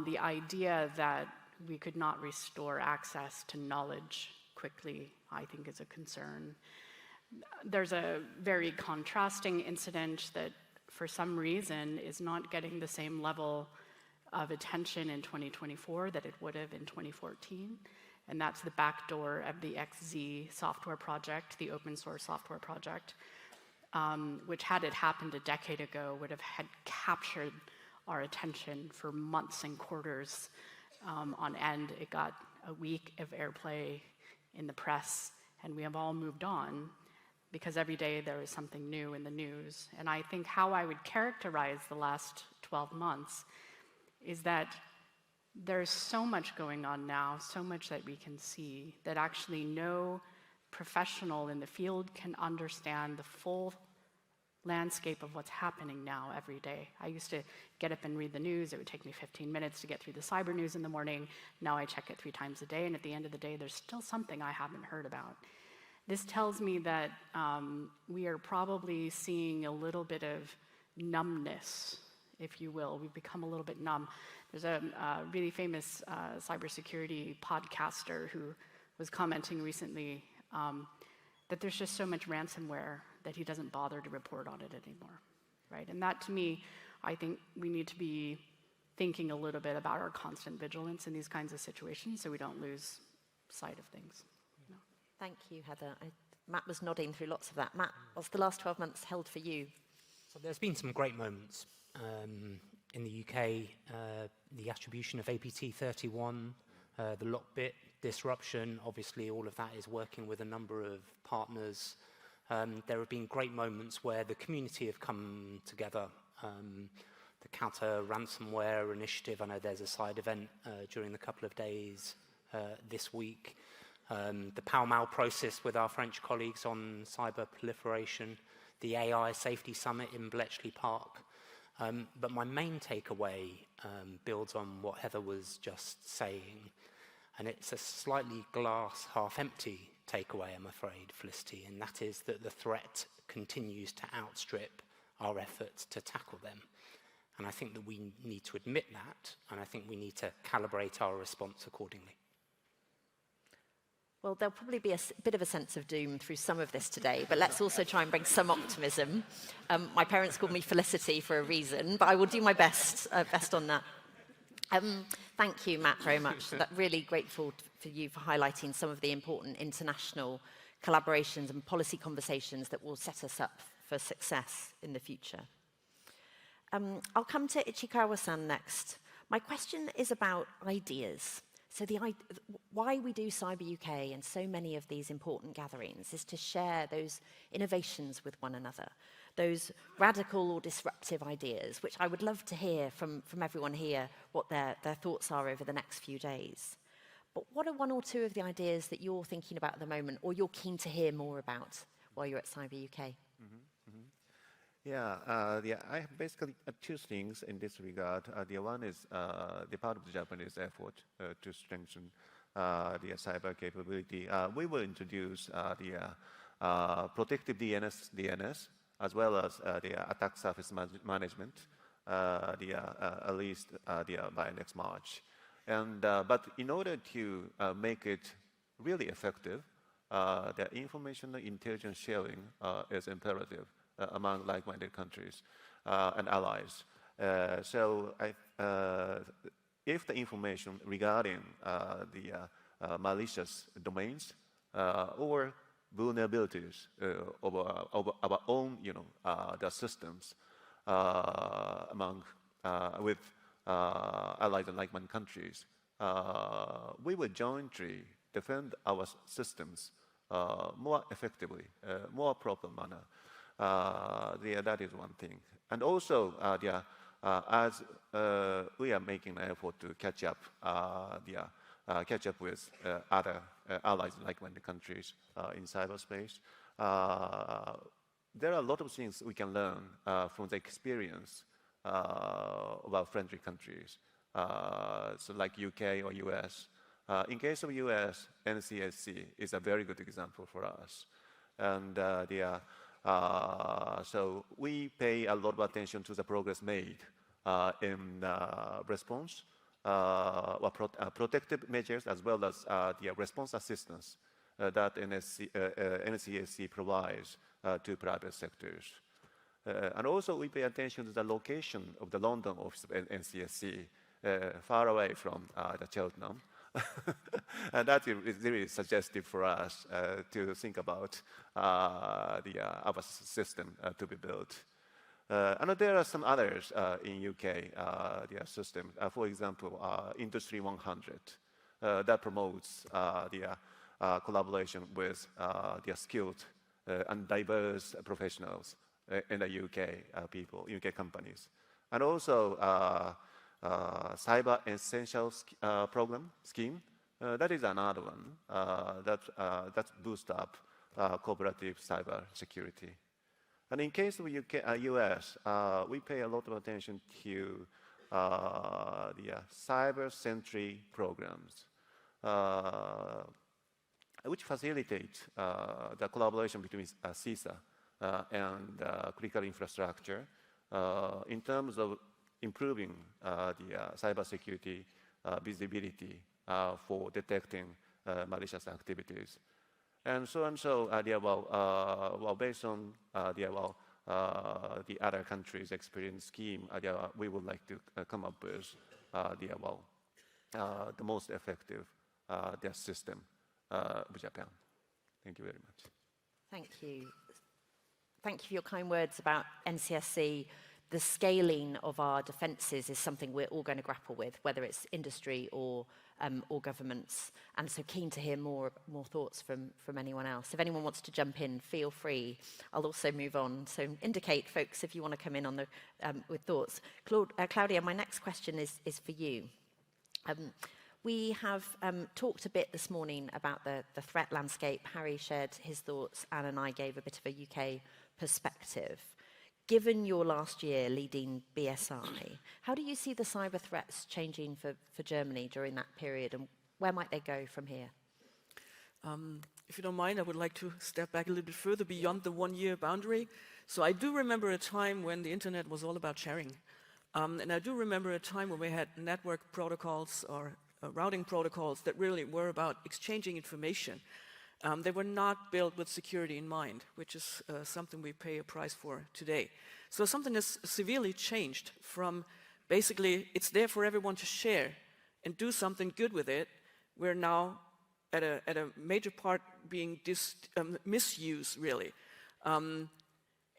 The idea that we could not restore access to knowledge quickly, I think, is a concern. There's a very contrasting incident that, for some reason, is not getting the same level of attention in 2024 that it would have in 2014. And that's the backdoor of the XZ software project, the open source software project, which, had it happened a decade ago, would have had captured our attention for months and quarters on end. It got a week of airplay in the press, and we have all moved on because every day there is something new in the news. And I think how I would characterize the last 12 months is that there's so much going on now, so much that we can see, that actually no professional in the field can understand the full landscape of what's happening now every day. I used to get up and read the news. It would take me 15 minutes to get through the cyber news in the morning. Now I check it 3 times a day, and at the end of the day, there's still something I haven't heard about. This tells me that we are probably seeing a little bit of numbness, if you will. We've become a little bit numb. There's a really famous cybersecurity podcaster who was commenting recently that there's just so much ransomware that he doesn't bother to report on it anymore, right? And that, to me, I think we need to be thinking a little bit about our constant vigilance in these kinds of situations so we don't lose sight of things. You know? Thank you, Heather. Matt was nodding through lots of that. Matt, what's the last 12 months held for you? So there's been some great moments. In the UK, the attribution of APT31, the Lockbit disruption, obviously all of that is working with a number of partners There have been great moments where the community have come together. The counter ransomware initiative, I know there's a side event during the couple of days this week. The Pall Mall process with our French colleagues on cyber proliferation, the AI Safety Summit in Bletchley Park. But my main takeaway builds on what Heather was just saying, and it's a slightly glass half empty takeaway, I'm afraid, Felicity, and that is that the threat continues to outstrip our efforts to tackle them. And I think that we need to admit that, and I think we need to calibrate our response accordingly. Well, there'll probably be a bit of a sense of doom through some of this today, but let's also try and bring some optimism. My parents called me Felicity for a reason, but I will do my best on that. Thank you, Matt, very much. That's really grateful for you for highlighting some of the important international collaborations and policy conversations that will set us up for success in the future. I'll come to Ichikawa-san next. My question is about ideas. So why we do CyberUK and so many of these important gatherings is to share those innovations with one another, those radical or disruptive ideas, which I would love to hear from everyone here what their thoughts are over the next few days. But what are one or two of the ideas that you're thinking about at the moment or you're keen to hear more about while you're at CyberUK? Yeah, I have basically two things in this regard. The one is the part of the Japanese effort to strengthen the cyber capability. We will introduce the protective DNS as well as the attack surface management, at least by next March. And but in order to make it really effective, the information intelligence sharing is imperative among like-minded countries and allies. So if the information regarding the malicious domains or vulnerabilities of our own, the systems among with allies and like-minded countries, we will jointly defend our systems more effectively, more proper manner. That is one thing. And also, as we are making an effort to catch up, with other allies and like-minded countries in cyberspace, there are a lot of things we can learn from the experience of our friendly countries, so like UK or US. In case of US, NCSC is a very good example for us. And so we pay a lot of attention to the progress made in response, protective measures, as well as the response assistance that NCSC provides to private sectors. And also we pay attention to the location of the London office of NCSC, far away from the Cheltenham. And that is really suggestive for us to think about our system to be built. And there are some others in UK, their system. For example, Industry 100 that promotes the collaboration with the skilled and diverse professionals in the UK people, UK companies. And also Cyber Essentials program scheme. That is another one that boosts up cooperative cyber security. And in case of US, we pay a lot of attention to the cyber-centric programs, which facilitate the collaboration between CISA and critical infrastructure in terms of improving the cybersecurity visibility for detecting malicious activities. And so, based on the other countries' experience scheme, we would like to come up with the most effective system of Japan. Thank you very much. Thank you. Thank you for your kind words about NCSC. the scaling of our defences is something we're all going to grapple with, whether it's industry or governments. And so keen to hear more thoughts from anyone else. If anyone wants to jump in, feel free. I'll also move on. So indicate, folks, if you want to come in on the with thoughts. Claudia, my next question is for you. We have talked a bit this morning about the threat landscape. Harry shared his thoughts. Anne and I gave a bit of a UK perspective. Given your last year leading BSI, how do you see the cyber threats changing for Germany during that period, and where might they go from here? If you don't mind, I would like to step back a little bit further beyond the one-year boundary. So I do remember a time when the internet was all about sharing. And I do remember a time when we had network protocols or routing protocols that really were about exchanging information. They were not built with security in mind, which is something we pay a price for today. So something has severely changed from basically it's there for everyone to share and do something good with it. We're now at a major part being misused, really.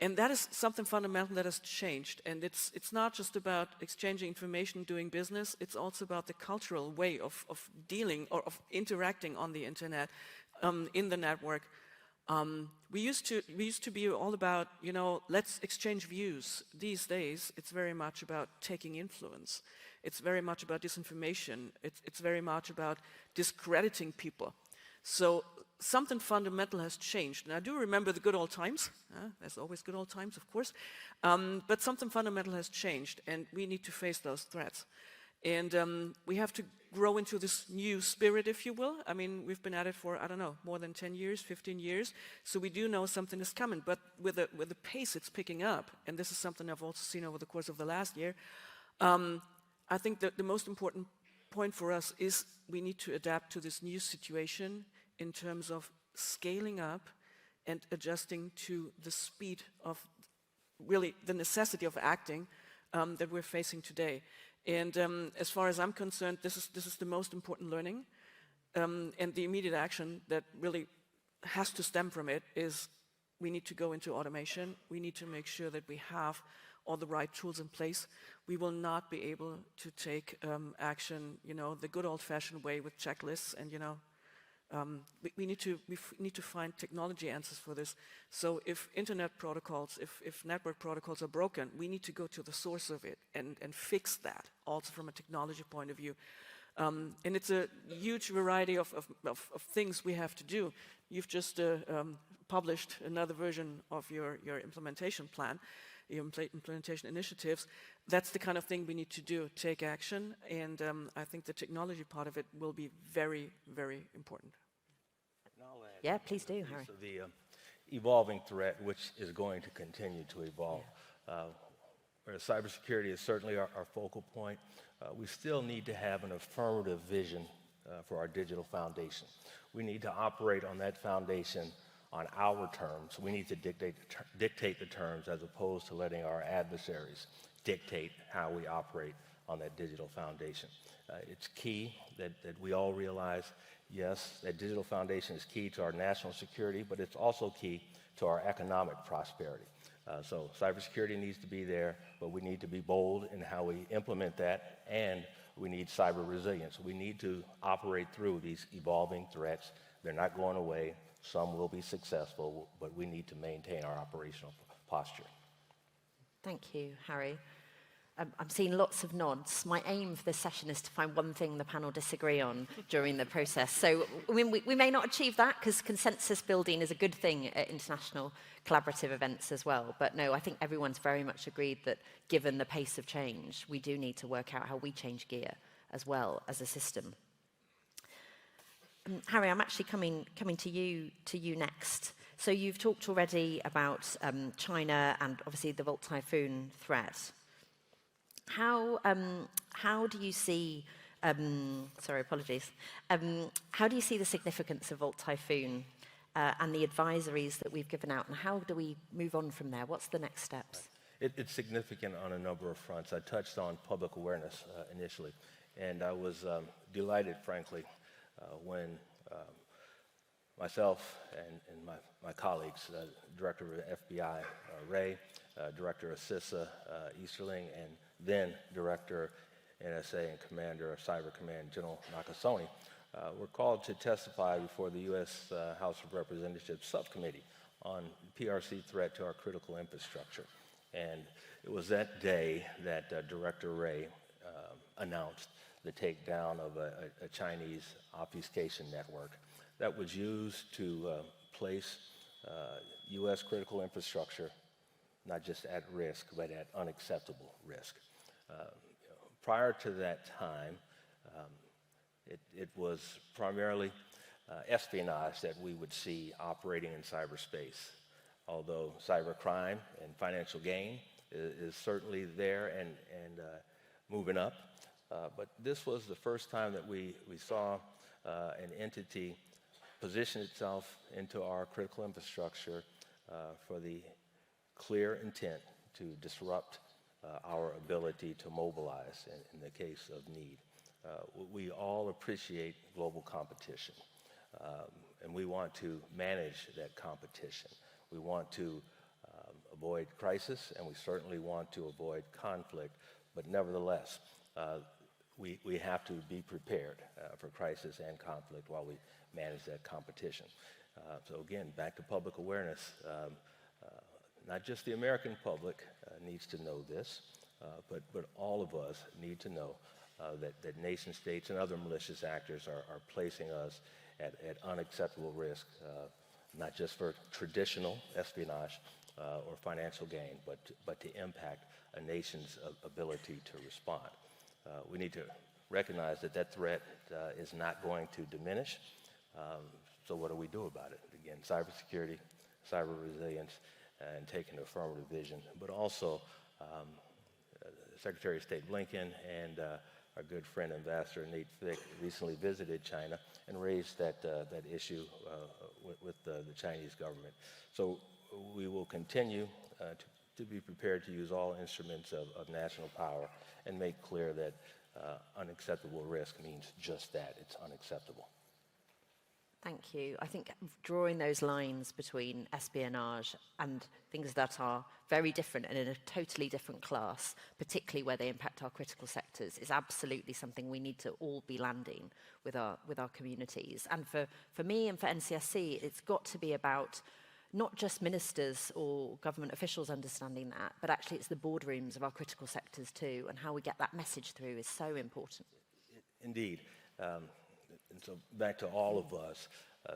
And that is something fundamental that has changed. And it's not just about exchanging information, doing business. It's also about the cultural way of dealing or of interacting on the internet, in the network. We used to be all about, let's exchange views. These days, it's very much about taking influence. It's very much about disinformation. It's very much about discrediting people. So something fundamental has changed. And I do remember the good old times. There's always good old times, of course. But something fundamental has changed, and we need to face those threats. And we have to grow into this new spirit, if you will. I mean, we've been at it for, I don't know, more than 10 years, 15 years. So we do know something is coming. But with the pace it's picking up, and this is something I've also seen over the course of the last year, I think that the most important point for us is we need to adapt to this new situation in terms of scaling up and adjusting to the speed of really the necessity of acting that we're facing today. And as far as I'm concerned, this is the most important learning. And the immediate action that really has to stem from it is we need to go into automation. We need to make sure that we have all the right tools in place. We will not be able to take action, the good old-fashioned way with checklists. And we need to find technology answers for this. So if internet protocols, if network protocols are broken, we need to go to the source of it and fix that, also from a technology point of view. And it's a huge variety of things we have to do. You've just published another version of your implementation plan, your implementation initiatives. That's the kind of thing we need to do, take action, and I think the technology part of it will be very, very important. Yeah, please do, Harry. So the evolving threat, which is going to continue to evolve. Whereas cybersecurity is certainly our focal point, we still need to have an affirmative vision for our digital foundation. We need to operate on that foundation on our terms. We need to dictate the terms as opposed to letting our adversaries dictate how we operate on that digital foundation. It's key that we all realize, yes, that digital foundation is key to our national security, but it's also key to our economic prosperity. So cybersecurity needs to be there, but we need to be bold in how we implement that, and we need cyber resilience. We need to operate through these evolving threats. They're not going away. Some will be successful, but we need to maintain our operational posture. Thank you, Harry. I'm seeing lots of nods. My aim for this session is to find one thing the panel disagree on during the process. So we may not achieve that because consensus building is a good thing at international collaborative events as well. But no, I think everyone's very much agreed that given the pace of change, we do need to work out how we change gear as well as a system. Harry, I'm actually coming to you next. So you've talked already about China and obviously the Volt Typhoon threat. How do you see, sorry, apologies. How do you see the significance of Volt Typhoon and the advisories that we've given out, and how do we move on from there? What's the next steps? It's significant on a number of fronts. I touched on public awareness initially, and I was delighted, frankly, when myself and my colleagues, Director of FBI, Ray, Director of CISA, Easterling, and then Director NSA and Commander of Cyber Command, General Nakasone, were called to testify before the U.S. House of Representatives Subcommittee on PRC threat to our critical infrastructure. And it was that day that Director Ray announced the takedown of a Chinese obfuscation network that was used to place U.S. critical infrastructure not just at risk, but at unacceptable risk. Prior to that time, it was primarily espionage that we would see operating in cyberspace, although cybercrime and financial gain is certainly there and moving up. But this was the first time that we saw an entity position itself into our critical infrastructure for the clear intent to disrupt our ability to mobilize in the case of need. We all appreciate global competition, and we want to manage that competition. We want to avoid crisis, and we certainly want to avoid conflict, but nevertheless, we have to be prepared for crisis and conflict while we manage that competition. So again, back to public awareness. Not just the American public needs to know this, but all of us need to know that nation states and other malicious actors are placing us at unacceptable risk, not just for traditional espionage or financial gain, but to impact a nation's ability to respond. We need to recognize that threat is not going to diminish. So what do we do about it? Again, cybersecurity, cyber resilience, and taking an affirmative vision, but also Secretary of State Blinken and our good friend Ambassador Nate Fick recently visited China and raised that issue with the Chinese government. So we will continue to be prepared to use all instruments of national power and make clear that unacceptable risk means just that, it's unacceptable. Thank you. I think drawing those lines between espionage and things that are very different and in a totally different class, particularly where they impact our critical sectors, is absolutely something we need to all be landing with our communities. And for me and for NCSC, it's got to be about not just ministers or government officials understanding that, but actually it's the boardrooms of our critical sectors too, and how we get that message through is so important. Indeed. And so back to all of us,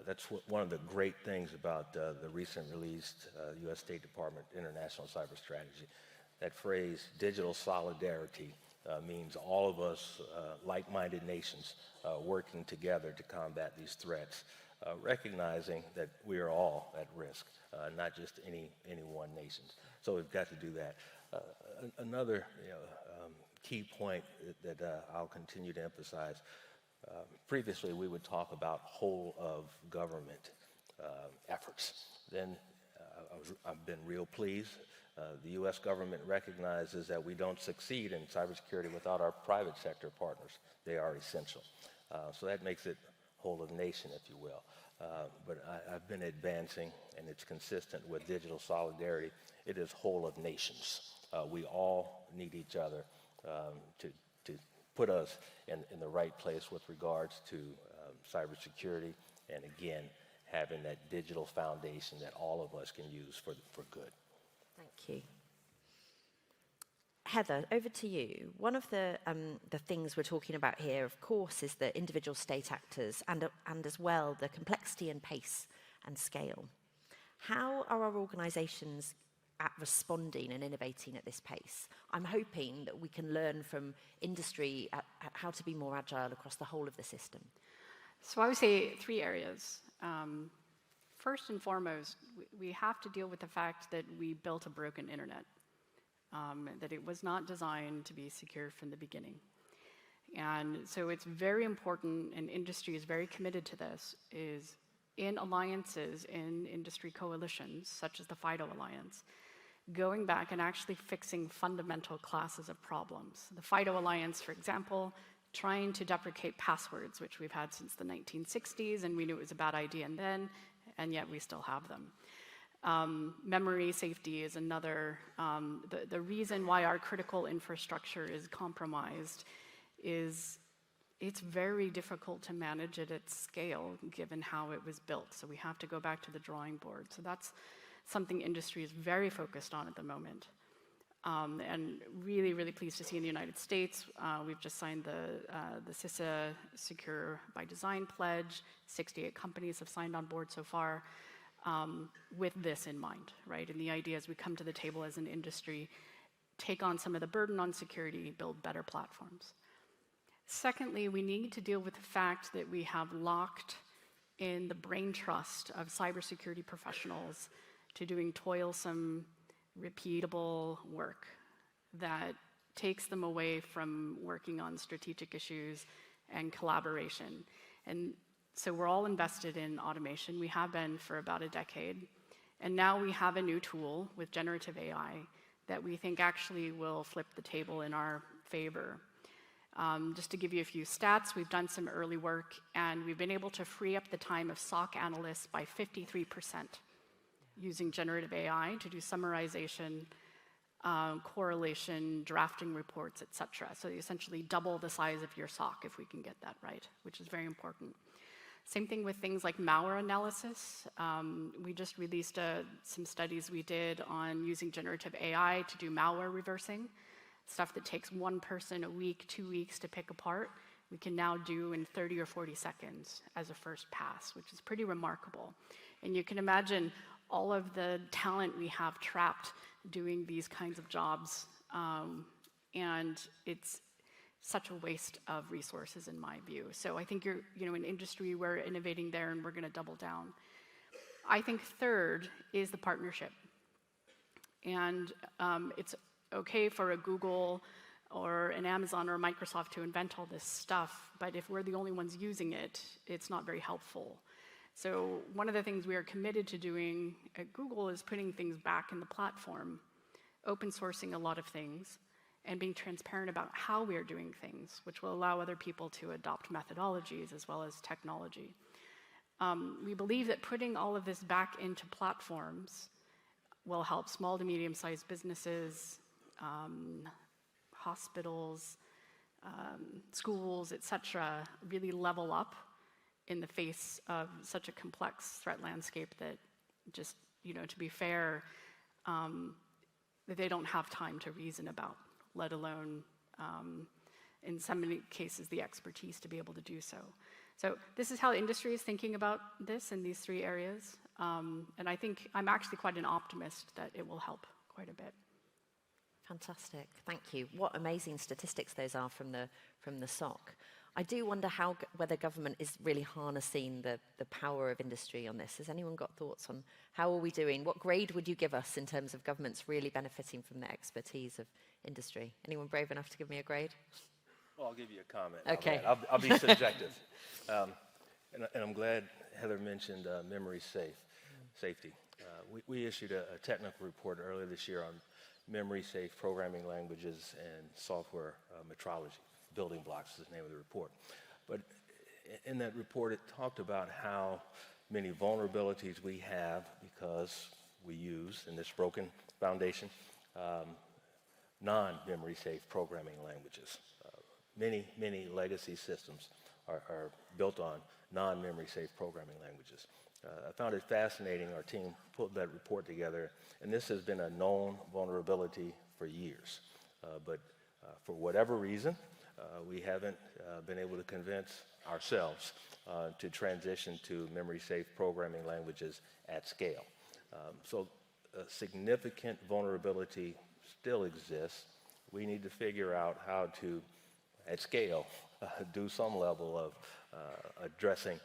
that's one of the great things about the recent released U.S. State Department International Cyber Strategy. That phrase, digital solidarity, means all of us, like-minded nations, working together to combat these threats, recognizing that we are all at risk, not just any one nation. So we've got to do that. Another key point that I'll continue to emphasize. Previously, we would talk about whole of government efforts. Then I've been real pleased. The U.S. government recognizes that we don't succeed in cybersecurity without our private sector partners. They are essential. So that makes it whole of nation, if you will. But I've been advancing, and it's consistent with digital solidarity. It is whole of nations. We all need each other to put us in the right place with regards to cybersecurity, and again, having that digital foundation that all of us can use for good. Thank you. Heather, over to you. One of the things we're talking about here, of course, is the individual state actors and as well the complexity and pace and scale. How are our organisations at responding and innovating at this pace? I'm hoping that we can learn from industry at how to be more agile across the whole of the system. So I would say 3 areas. First and foremost, we have to deal with the fact that we built a broken internet, that it was not designed to be secure from the beginning. And so it's very important, and industry is very committed to this, is in alliances, in industry coalitions, such as the FIDO Alliance, going back and actually fixing fundamental classes of problems. The FIDO Alliance, for example, trying to deprecate passwords, which we've had since the 1960s, and we knew it was a bad idea then, and yet we still have them. Memory safety is another. The reason why our critical infrastructure is compromised is it's very difficult to manage it at scale, given how it was built. So we have to go back to the drawing board. So that's something industry is very focused on at the moment. And really, really pleased to see in the United States, we've just signed the CISA Secure by Design pledge. 68 companies have signed on board so far with this in mind, right? And the idea is we come to the table as an industry, take on some of the burden on security, build better platforms. Secondly, we need to deal with the fact that we have locked in the brain trust of cybersecurity professionals to doing toilsome, repeatable work that takes them away from working on strategic issues and collaboration. And so we're all invested in automation. We have been for about a decade. And now we have a new tool with generative AI that we think actually will flip the table in our favor. Just to give you a few stats, we've done some early work, and we've been able to free up the time of SOC analysts by 53% using generative AI to do summarization, correlation, drafting reports, et cetera. So you essentially double the size of your SOC if we can get that right, which is very important. Same thing with things like malware analysis. We just released some studies we did on using generative AI to do malware reversing. Stuff that takes one person a week, 2 weeks to pick apart, we can now do in 30 or 40 seconds as a first pass, which is pretty remarkable. And you can imagine all of the talent we have trapped doing these kinds of jobs, and it's such a waste of resources in my view. So I think in industry, we're innovating there and we're going to double down. I think third is the partnership. And it's okay for a Google or an Amazon or a Microsoft to invent all this stuff, but if we're the only ones using it, it's not very helpful. So one of the things we are committed to doing at Google is putting things back in the platform, open sourcing a lot of things, and being transparent about how we are doing things, which will allow other people to adopt methodologies as well as technology. We believe that putting all of this back into platforms will help small to medium-sized businesses, hospitals, schools, et cetera, really level up in the face of such a complex threat landscape that just, to be fair, that they don't have time to reason about, let alone, in so many cases, the expertise to be able to do so. So this is how the industry is thinking about this in these three areas. And I think I'm actually quite an optimist that it will help quite a bit. Fantastic, thank you. What amazing statistics those are from the SOC. I do wonder whether government is really harnessing the power of industry on this. Has anyone got thoughts on how are we doing? What grade would you give us in terms of governments really benefiting from the expertise of industry? Anyone brave enough to give me a grade? Well, I'll give you a comment. Okay. I'll be subjective. And I'm glad Heather mentioned memory safety. We issued a technical report earlier this year on memory-safe programming languages and software metrology. Building blocks is the name of the report. But in that report, it talked about how many vulnerabilities we have because we use, in this broken foundation, non-memory safe programming languages. Many legacy systems are built on non-memory safe programming languages. I found it fascinating. Our team put that report together, and this has been a known vulnerability for years. But for whatever reason, we haven't been able to convince ourselves to transition to memory-safe programming languages at scale. So a significant vulnerability still exists. We need to figure out how to, at scale, do some level of addressing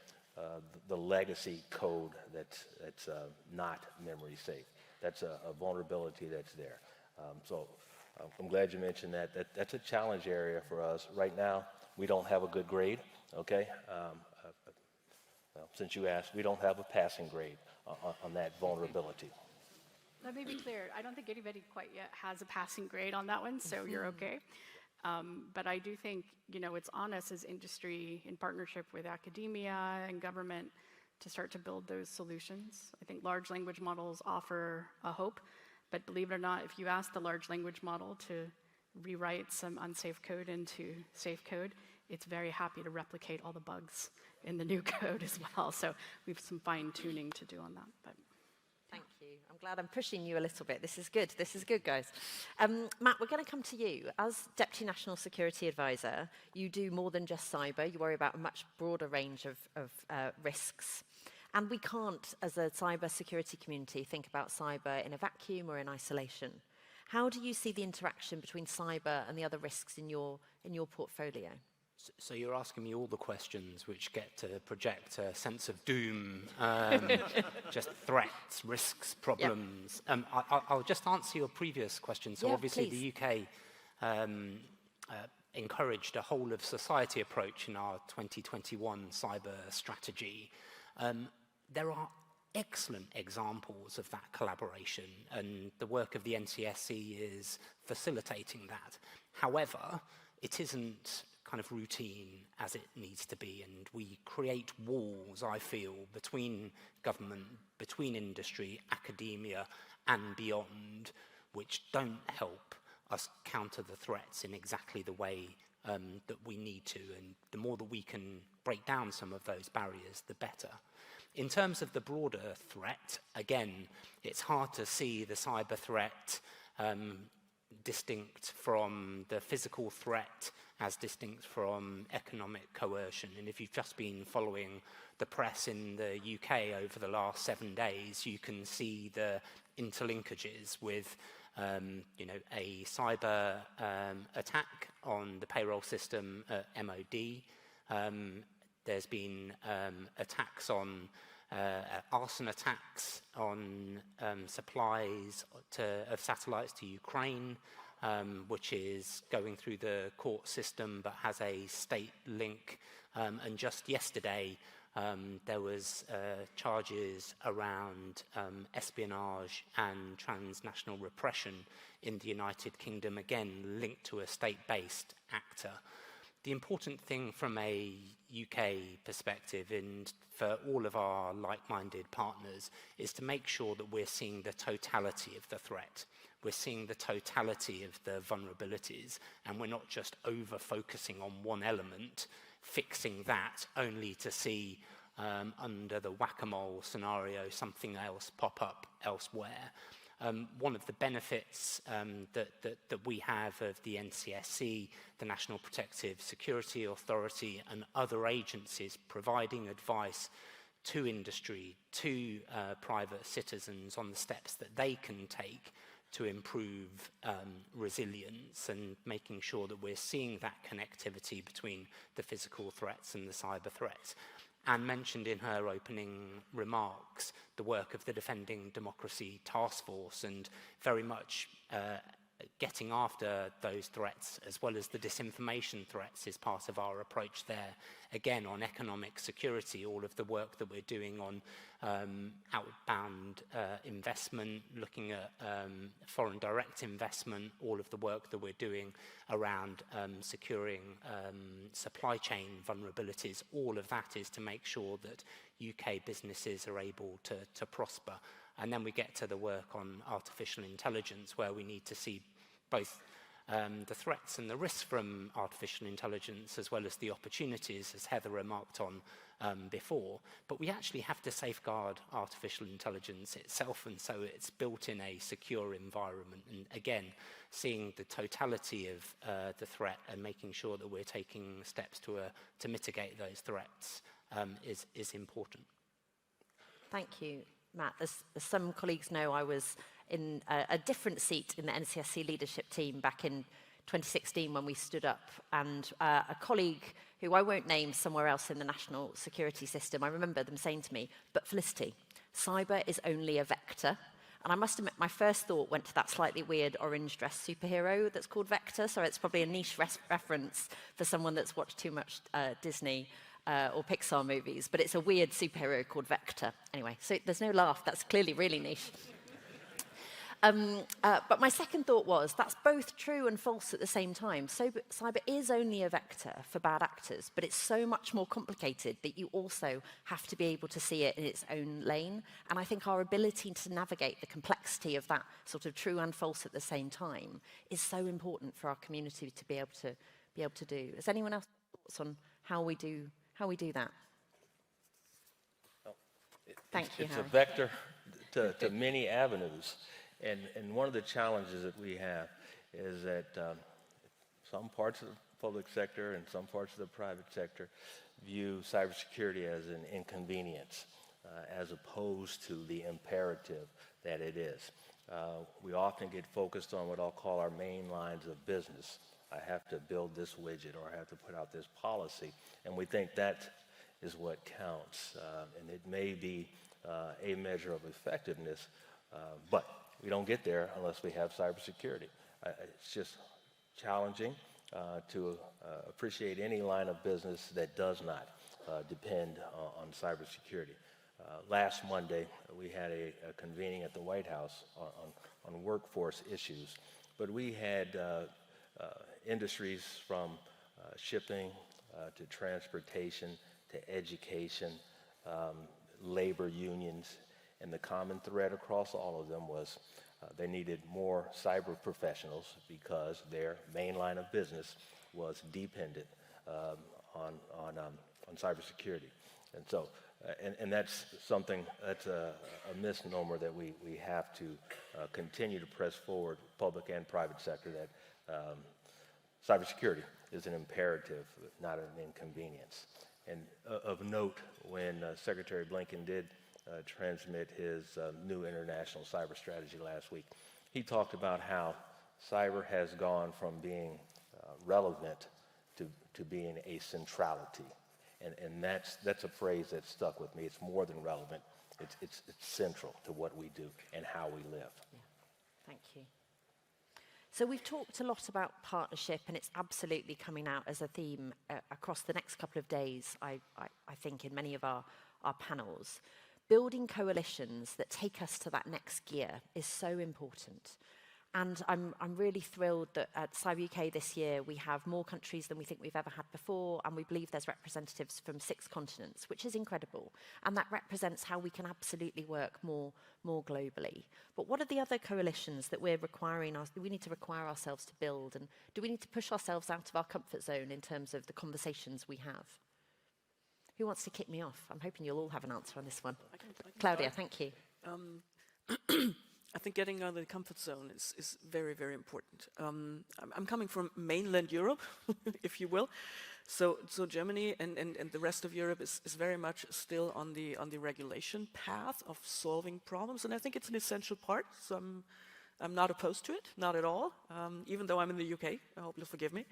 the legacy code that's not memory safe. That's a vulnerability that's there. So I'm glad you mentioned that. That's a challenge area for us. Right now, we don't have a good grade, okay? Since you asked, we don't have a passing grade on that vulnerability. Let me be clear. I don't think anybody quite yet has a passing grade on that one, so you're okay. But I do think, it's on us as industry in partnership with academia and government to start to build those solutions. I think large language models offer a hope, but believe it or not, if you ask the large language model to rewrite some unsafe code into safe code, it's very happy to replicate all the bugs in the new code as well. So we have some fine tuning to do on that. But thank you. I'm glad I'm pushing you a little bit. This is good. This is good, guys. Matt, we're going to come to you. As Deputy National Security Advisor, you do more than just cyber. You worry about a much broader range of risks. And we can't, as a cyber security community, think about cyber in a vacuum or in isolation. How do you see the interaction between cyber and the other risks in your portfolio? So you're asking me all the questions which get to project a sense of doom, just threats, risks, problems. Yep. I'll just answer your previous question. So obviously please. The UK encouraged a whole of society approach in our 2021 cyber strategy. There are excellent examples of that collaboration, and the work of the NCSC is facilitating that. However, it isn't kind of routine as it needs to be, and we create walls, I feel, between government, between industry, academia, and beyond, which don't help us counter the threats in exactly the way that we need to, and the more that we can break down some of those barriers, the better. In terms of the broader threat, again, it's hard to see the cyber threat distinct from the physical threat as distinct from economic coercion. And if you've just been following the press in the UK over the last 7 days, you can see the interlinkages with a cyber attack on the payroll system at MOD. There's been attacks on arson attacks on supplies of satellites to Ukraine, which is going through the court system but has a state link. And just yesterday, there was charges around espionage and transnational repression in the United Kingdom, again linked to a state-based actor. The important thing from a UK perspective, and for all of our like-minded partners, is to make sure that we're seeing the totality of the threat. We're seeing the totality of the vulnerabilities, and we're not just over-focusing on one element, fixing that only to see under the whack-a-mole scenario something else pop up elsewhere. One of the benefits that we have of the NCSC, the National Protective Security Authority, and other agencies providing advice to industry, to private citizens on the steps that they can take to improve resilience, and making sure that we're seeing that connectivity between the physical threats and the cyber threats. Anne mentioned in her opening remarks the work of the Defending Democracy Task Force, and very much getting after those threats as well as the disinformation threats is part of our approach there. Again, on economic security, all of the work that we're doing on outbound investment, looking at foreign direct investment, all of the work that we're doing around securing supply chain vulnerabilities, all of that is to make sure that UK businesses are able to prosper. And then we get to the work on artificial intelligence, where we need to see both the threats and the risks from artificial intelligence, as well as the opportunities, as Heather remarked on before. But we actually have to safeguard artificial intelligence itself, and so it's built in a secure environment. And again, seeing the totality of the threat and making sure that we're taking steps to mitigate those threats is important. Thank you, Matt. As some colleagues know, I was in a different seat in the NCSC leadership team back in 2016 when we stood up, and a colleague who I won't name somewhere else in the national security system, I remember them saying to me, "But Felicity, cyber is only a vector." And I must admit, my first thought went to that slightly weird orange-dressed superhero that's called Vector, so it's probably a niche reference for someone that's watched too much Disney or Pixar movies, but it's a weird superhero called Vector. Anyway, so there's no laugh, that's clearly really niche. But my second thought was that's both true and false at the same time. So cyber is only a vector for bad actors, but it's so much more complicated that you also have to be able to see it in its own lane. And I think our ability to navigate the complexity of that sort of true and false at the same time is so important for our community to be able to do. Has anyone else thoughts on how we do that? Thank you, It's Harry. a vector to many avenues. And one of the challenges that we have is that some parts of the public sector and some parts of the private sector view cybersecurity as an inconvenience as opposed to the imperative that it is. We often get focused on what I'll call our main lines of business. I have to build this widget or I have to put out this policy, and we think that is what counts. And it may be a measure of effectiveness, but we don't get there unless we have cybersecurity. It's just challenging to appreciate any line of business that does not depend on cybersecurity. Last Monday, we had a convening at the White House on workforce issues, but we had industries from shipping to transportation to education, labor unions, and the common thread across all of them was they needed more cyber professionals because their main line of business was dependent on cybersecurity. And so, and that's something, that's a misnomer that we have to continue to press forward, public and private sector, that cybersecurity is an imperative, not an inconvenience. And of note, when Secretary Blinken did transmit his new international cyber strategy last week, he talked about how cyber has gone from being relevant to being a centrality. And that's a phrase that stuck with me. It's more than relevant. It's central to what we do and how we live. Yeah. Thank you. So we've talked a lot about partnership, and it's absolutely coming out as a theme across the next couple of days, I think, in many of our panels. Building coalitions that take us to that next gear is so important. And I'm really thrilled that at CYBERUK this year we have more countries than we think we've ever had before, and we believe there's representatives from 6 continents, which is incredible. And that represents how we can absolutely work more globally. But what are the other coalitions that we need to require ourselves to build? And do we need to push ourselves out of our comfort zone in terms of the conversations we have? Who wants to kick me off? I'm hoping you'll all have an answer on this one. I can Claudia, start. thank you. I think getting out of the comfort zone is very, very important. I'm coming from mainland Europe, if you will. So Germany and the rest of Europe is very much still on the regulation path of solving problems, and I think it's an essential part. So I'm not opposed to it, not at all. Even though I'm in the UK, I hope you'll forgive me.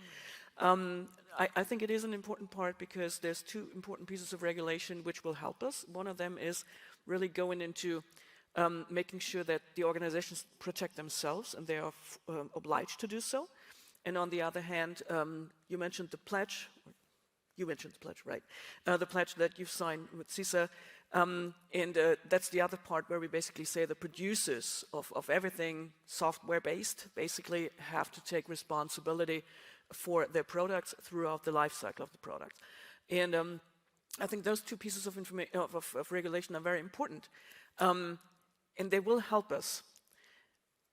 I think it is an important part because there's 2 important pieces of regulation which will help us. One of them is really going into making sure that the organizations protect themselves, and they are obliged to do so. And on the other hand, you mentioned the pledge. You mentioned the pledge, right? The pledge that you've signed with CISA. And that's the other part where we basically say the producers of everything software-based basically have to take responsibility for their products throughout the life cycle of the product. And I think those 2 pieces of regulation are very important. And they will help us.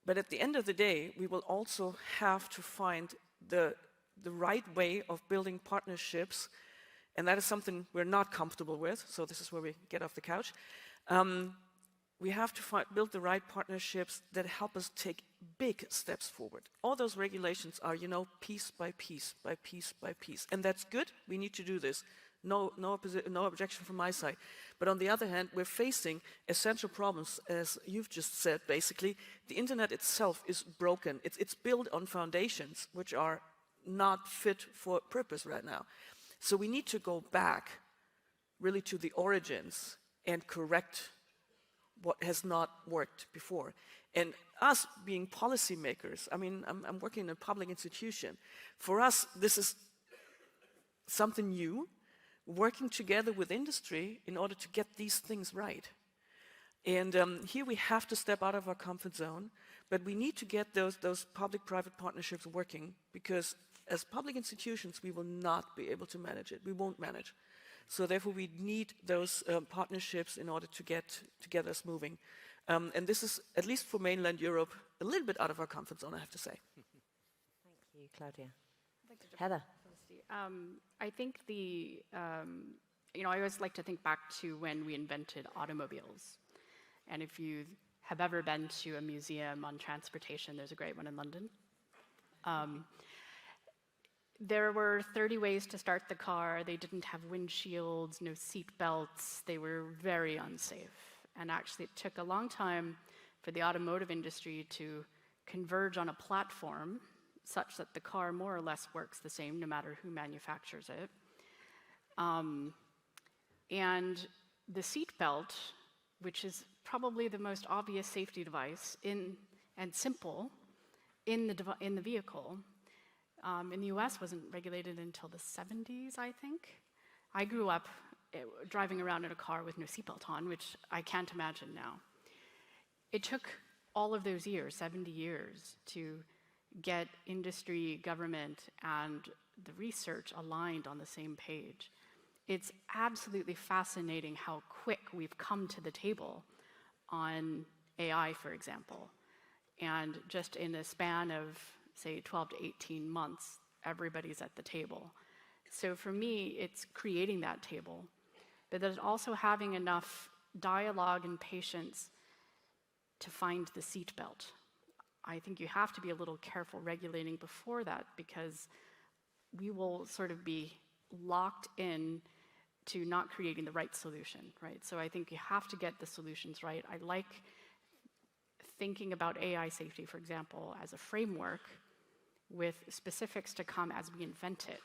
But at the end of the day, we will also have to find the right way of building partnerships, and that is something we're not comfortable with, so this is where we get off the couch. We have to build the right partnerships that help us take big steps forward. All those regulations are, piece by piece, by piece by piece, and that's good. We need to do this. No objection from my side. But on the other hand, we're facing essential problems, as you've just said, basically. The internet itself is broken. It's built on foundations which are not fit for purpose right now. So we need to go back really to the origins and correct what has not worked before. And us being policymakers, I'm working in a public institution. For us, this is something new, working together with industry in order to get these things right. And here we have to step out of our comfort zone, But we need to get those public-private partnerships working, because as public institutions, we will not be able to manage it. We won't manage. So therefore, we need those partnerships in order to get us moving. And this is, at least for mainland Europe, a little bit out of our comfort zone, I have to say. Thank you, Claudia. Heather. I think I always like to think back to when we invented automobiles. And if you have ever been to a museum on transportation, there's a great one in London. There were 30 ways to start the car. They didn't have windshields, no seat belts. They were very unsafe. And actually, it took a long time for the automotive industry to converge on a platform such that the car more or less works the same no matter who manufactures it. And the seat belt, which is probably the most obvious safety device and simple in the vehicle, in the US wasn't regulated until the 70s, I think. I grew up driving around in a car with no seatbelt on, which I can't imagine now. It took all of those years, 70 years, to get industry, government, and the research aligned on the same page. It's absolutely fascinating how quick we've come to the table on AI, for example. And just in a span of, say, 12 to 18 months, everybody's at the table. So for me, it's creating that table, but there's also having enough dialogue and patience to find the seatbelt. I think you have to be a little careful regulating before that, because we will sort of be locked in to not creating the right solution, right? So I think you have to get the solutions right. I like thinking about AI safety, for example, as a framework with specifics to come as we invent it.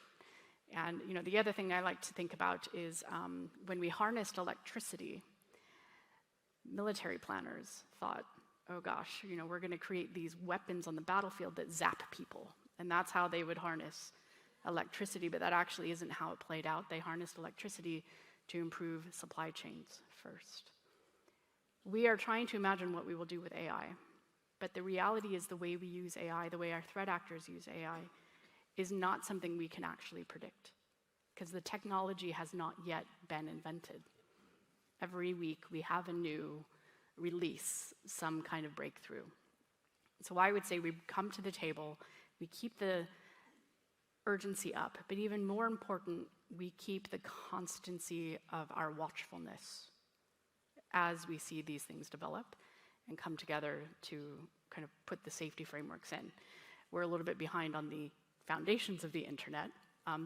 And the other thing I like to think about is when we harnessed electricity, military planners thought, oh gosh, we're going to create these weapons on the battlefield that zap people. And that's how they would harness electricity, but that actually isn't how it played out. They harnessed electricity to improve supply chains first. We are trying to imagine what we will do with AI, but the reality is the way we use AI, the way our threat actors use AI, is not something we can actually predict, because the technology has not yet been invented. Every week we have a new release, some kind of breakthrough. So I would say we come to the table, we keep the urgency up, but even more important, we keep the constancy of our watchfulness as we see these things develop and come together to kind of put the safety frameworks in. We're a little bit behind on the foundations of the internet,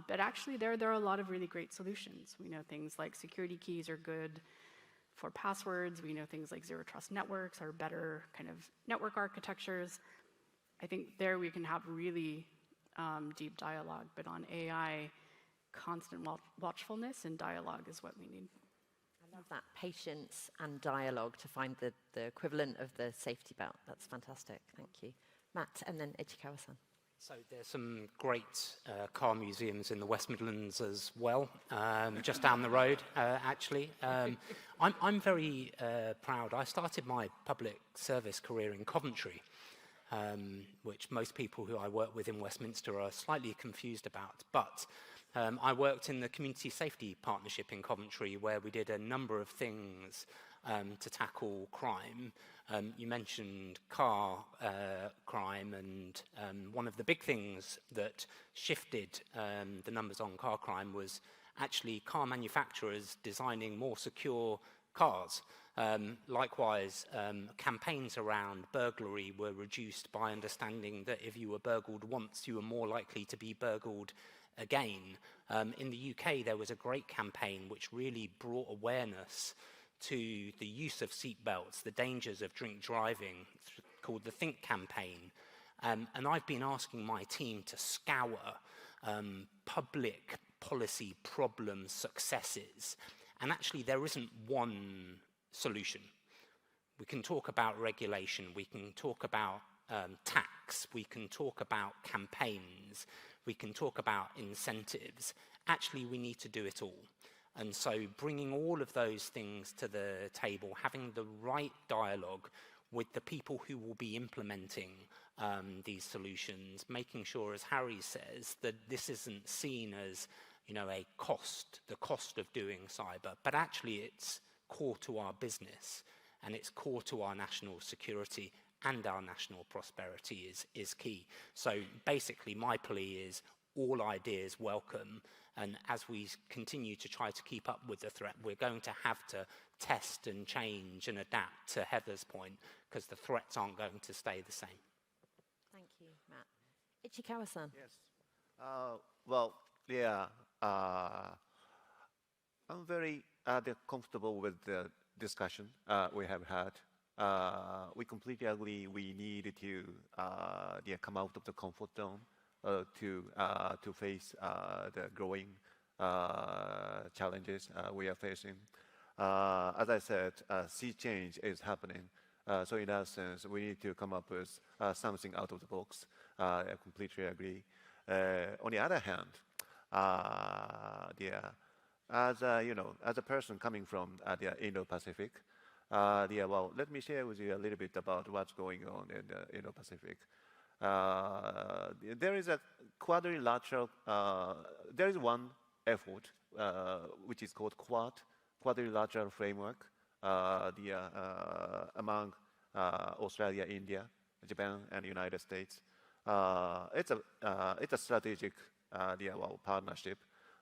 but actually there are a lot of really great solutions. We know things like security keys are good for passwords. We know things like zero trust networks are better kind of network architectures. I think there we can have really deep dialogue, but on AI, constant watchfulness and dialogue is what we need. I love that, patience and dialogue to find the equivalent of the safety belt. That's fantastic, thank you. Matt, and then Ichikawa-san. So there's some great car museums in the West Midlands as well, just down the road, actually. I'm very proud. I started my public service career in Coventry, which most people who I work with in Westminster are slightly confused about. But I worked in the Community Safety Partnership in Coventry, where we did a number of things to tackle crime. You mentioned car crime, and one of the big things that shifted the numbers on car crime was actually car manufacturers designing more secure cars. Likewise, campaigns around burglary were reduced by understanding that if you were burgled once, you were more likely to be burgled again. In the UK, there was a great campaign which really brought awareness to the use of seatbelts, the dangers of drink driving, called the Think campaign. And I've been asking my team to scour public policy problem successes. And actually, there isn't one solution. We can talk about regulation, we can talk about tax, we can talk about campaigns, we can talk about incentives. Actually, we need to do it all. And so bringing all of those things to the table, having the right dialogue with the people who will be implementing these solutions, making sure, as Harry says, that this isn't seen as, you know, the cost of doing cyber, but actually it's core to our business and it's core to our national security and our national prosperity is key. So basically my plea is all ideas welcome, and as we continue to try to keep up with the threat, we're going to have to test and change and adapt, to Heather's point, because the threats aren't going to stay the same. Thank you, Matt. Ichikawa-san. Yes. Well, yeah, I'm very comfortable with the discussion we have had. We completely agree we need to come out of the comfort zone to face the growing challenges we are facing. As I said, sea change is happening. So in that sense, we need to come up with something out of the box. I completely agree. On the other hand, as a person coming from the Indo-Pacific, well, let me share with you a little bit about what's going on in the Indo-Pacific. There is a quadrilateral, there is one effort which is called quadrilateral framework among Australia, India, Japan, and the United States. It's a strategic partnership,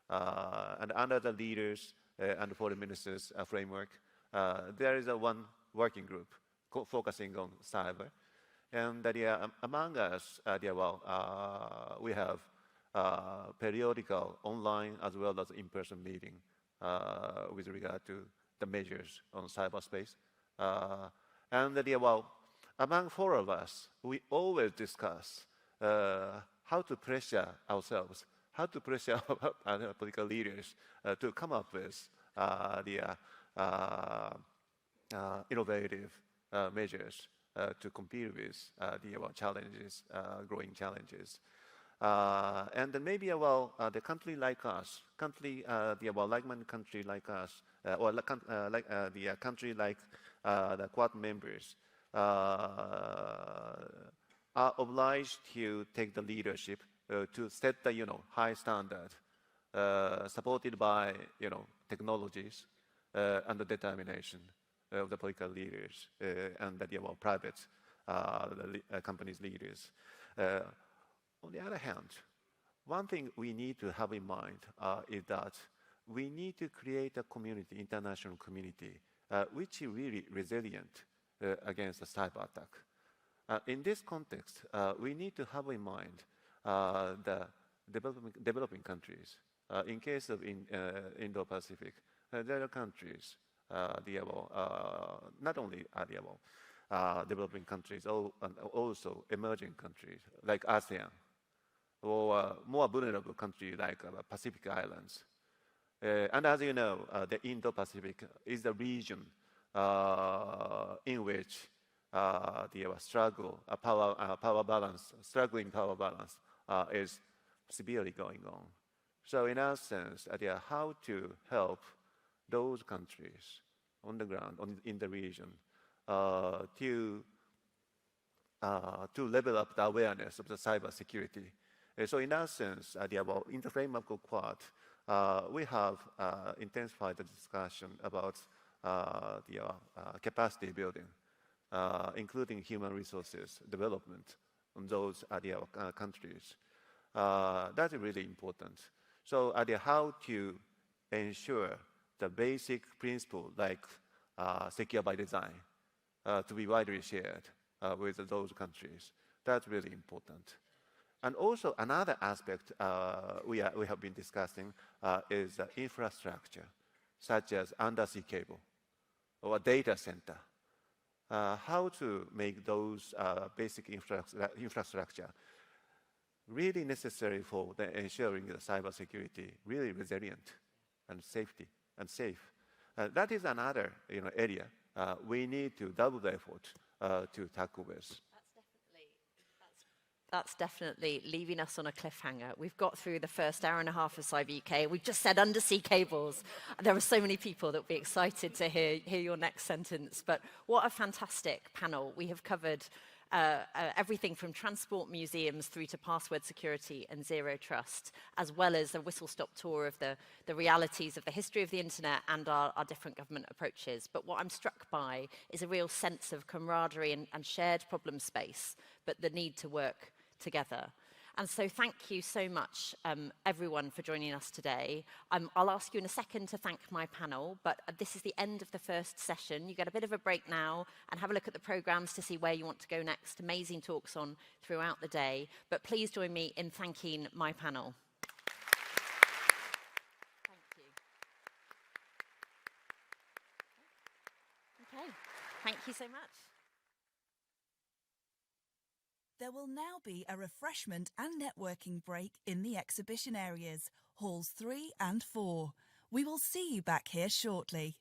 and under the leaders and foreign ministers framework, there is one working group focusing on cyber. And among us, we have periodical online as well as in-person meeting with regard to the measures on cyberspace. And among four of us, we always discuss how to pressure ourselves, how to pressure our political leaders to come up with innovative measures to compete with the challenges, growing challenges. And then maybe, the country like us, like-minded country like us, or the country like the Quad members, are obliged to take the leadership to set the high standard, supported by technologies and the determination of the political leaders and the private companies leaders. On the other hand, one thing we need to have in mind is that we need to create a community, international community, which is really resilient against a cyber attack. In this context, we need to have in mind the developing countries. In case of Indo-Pacific, there are countries, not only developing countries, and also emerging countries like ASEAN, or more vulnerable countries like Pacific Islands. And as you know, the Indo-Pacific is the region in which the power balance is severely going on. So in that sense, how to help those countries on the ground, in the region, to level up the awareness of the cybersecurity. So in that sense, in the framework of Quad, we have intensified the discussion about the capacity building, including human resources development on those countries. That's really important. So how to ensure the basic principle like secure by design to be widely shared with those countries. That's really important. And also another aspect we have been discussing is infrastructure, such as undersea cable or data center. How to make those basic infrastructure really necessary for ensuring the cybersecurity really resilient and safe. That is another area we need to double the effort to tackle this. That's definitely leaving us on a cliffhanger. We've got through the first hour and a half of CyberUK. We've just said undersea cables. There are so many people that will be excited to hear your next sentence. But what a fantastic panel. We have covered everything from transport museums through to password security and zero trust, as well as a whistle-stop tour of the realities of the history of the internet and our different government approaches. But what I'm struck by is a real sense of camaraderie and shared problem space, but the need to work together. And so thank you so much, everyone, for joining us today. I'll ask you in a second to thank my panel, but this is the end of the first session. You get a bit of a break now and have a look at the programmes to see where you want to go next. Amazing talks on throughout the day. But please join me in thanking my panel. Thank you. Okay, thank you so much. There will now be a refreshment and networking break in the exhibition areas, halls 3 and 4. We will see you back here shortly.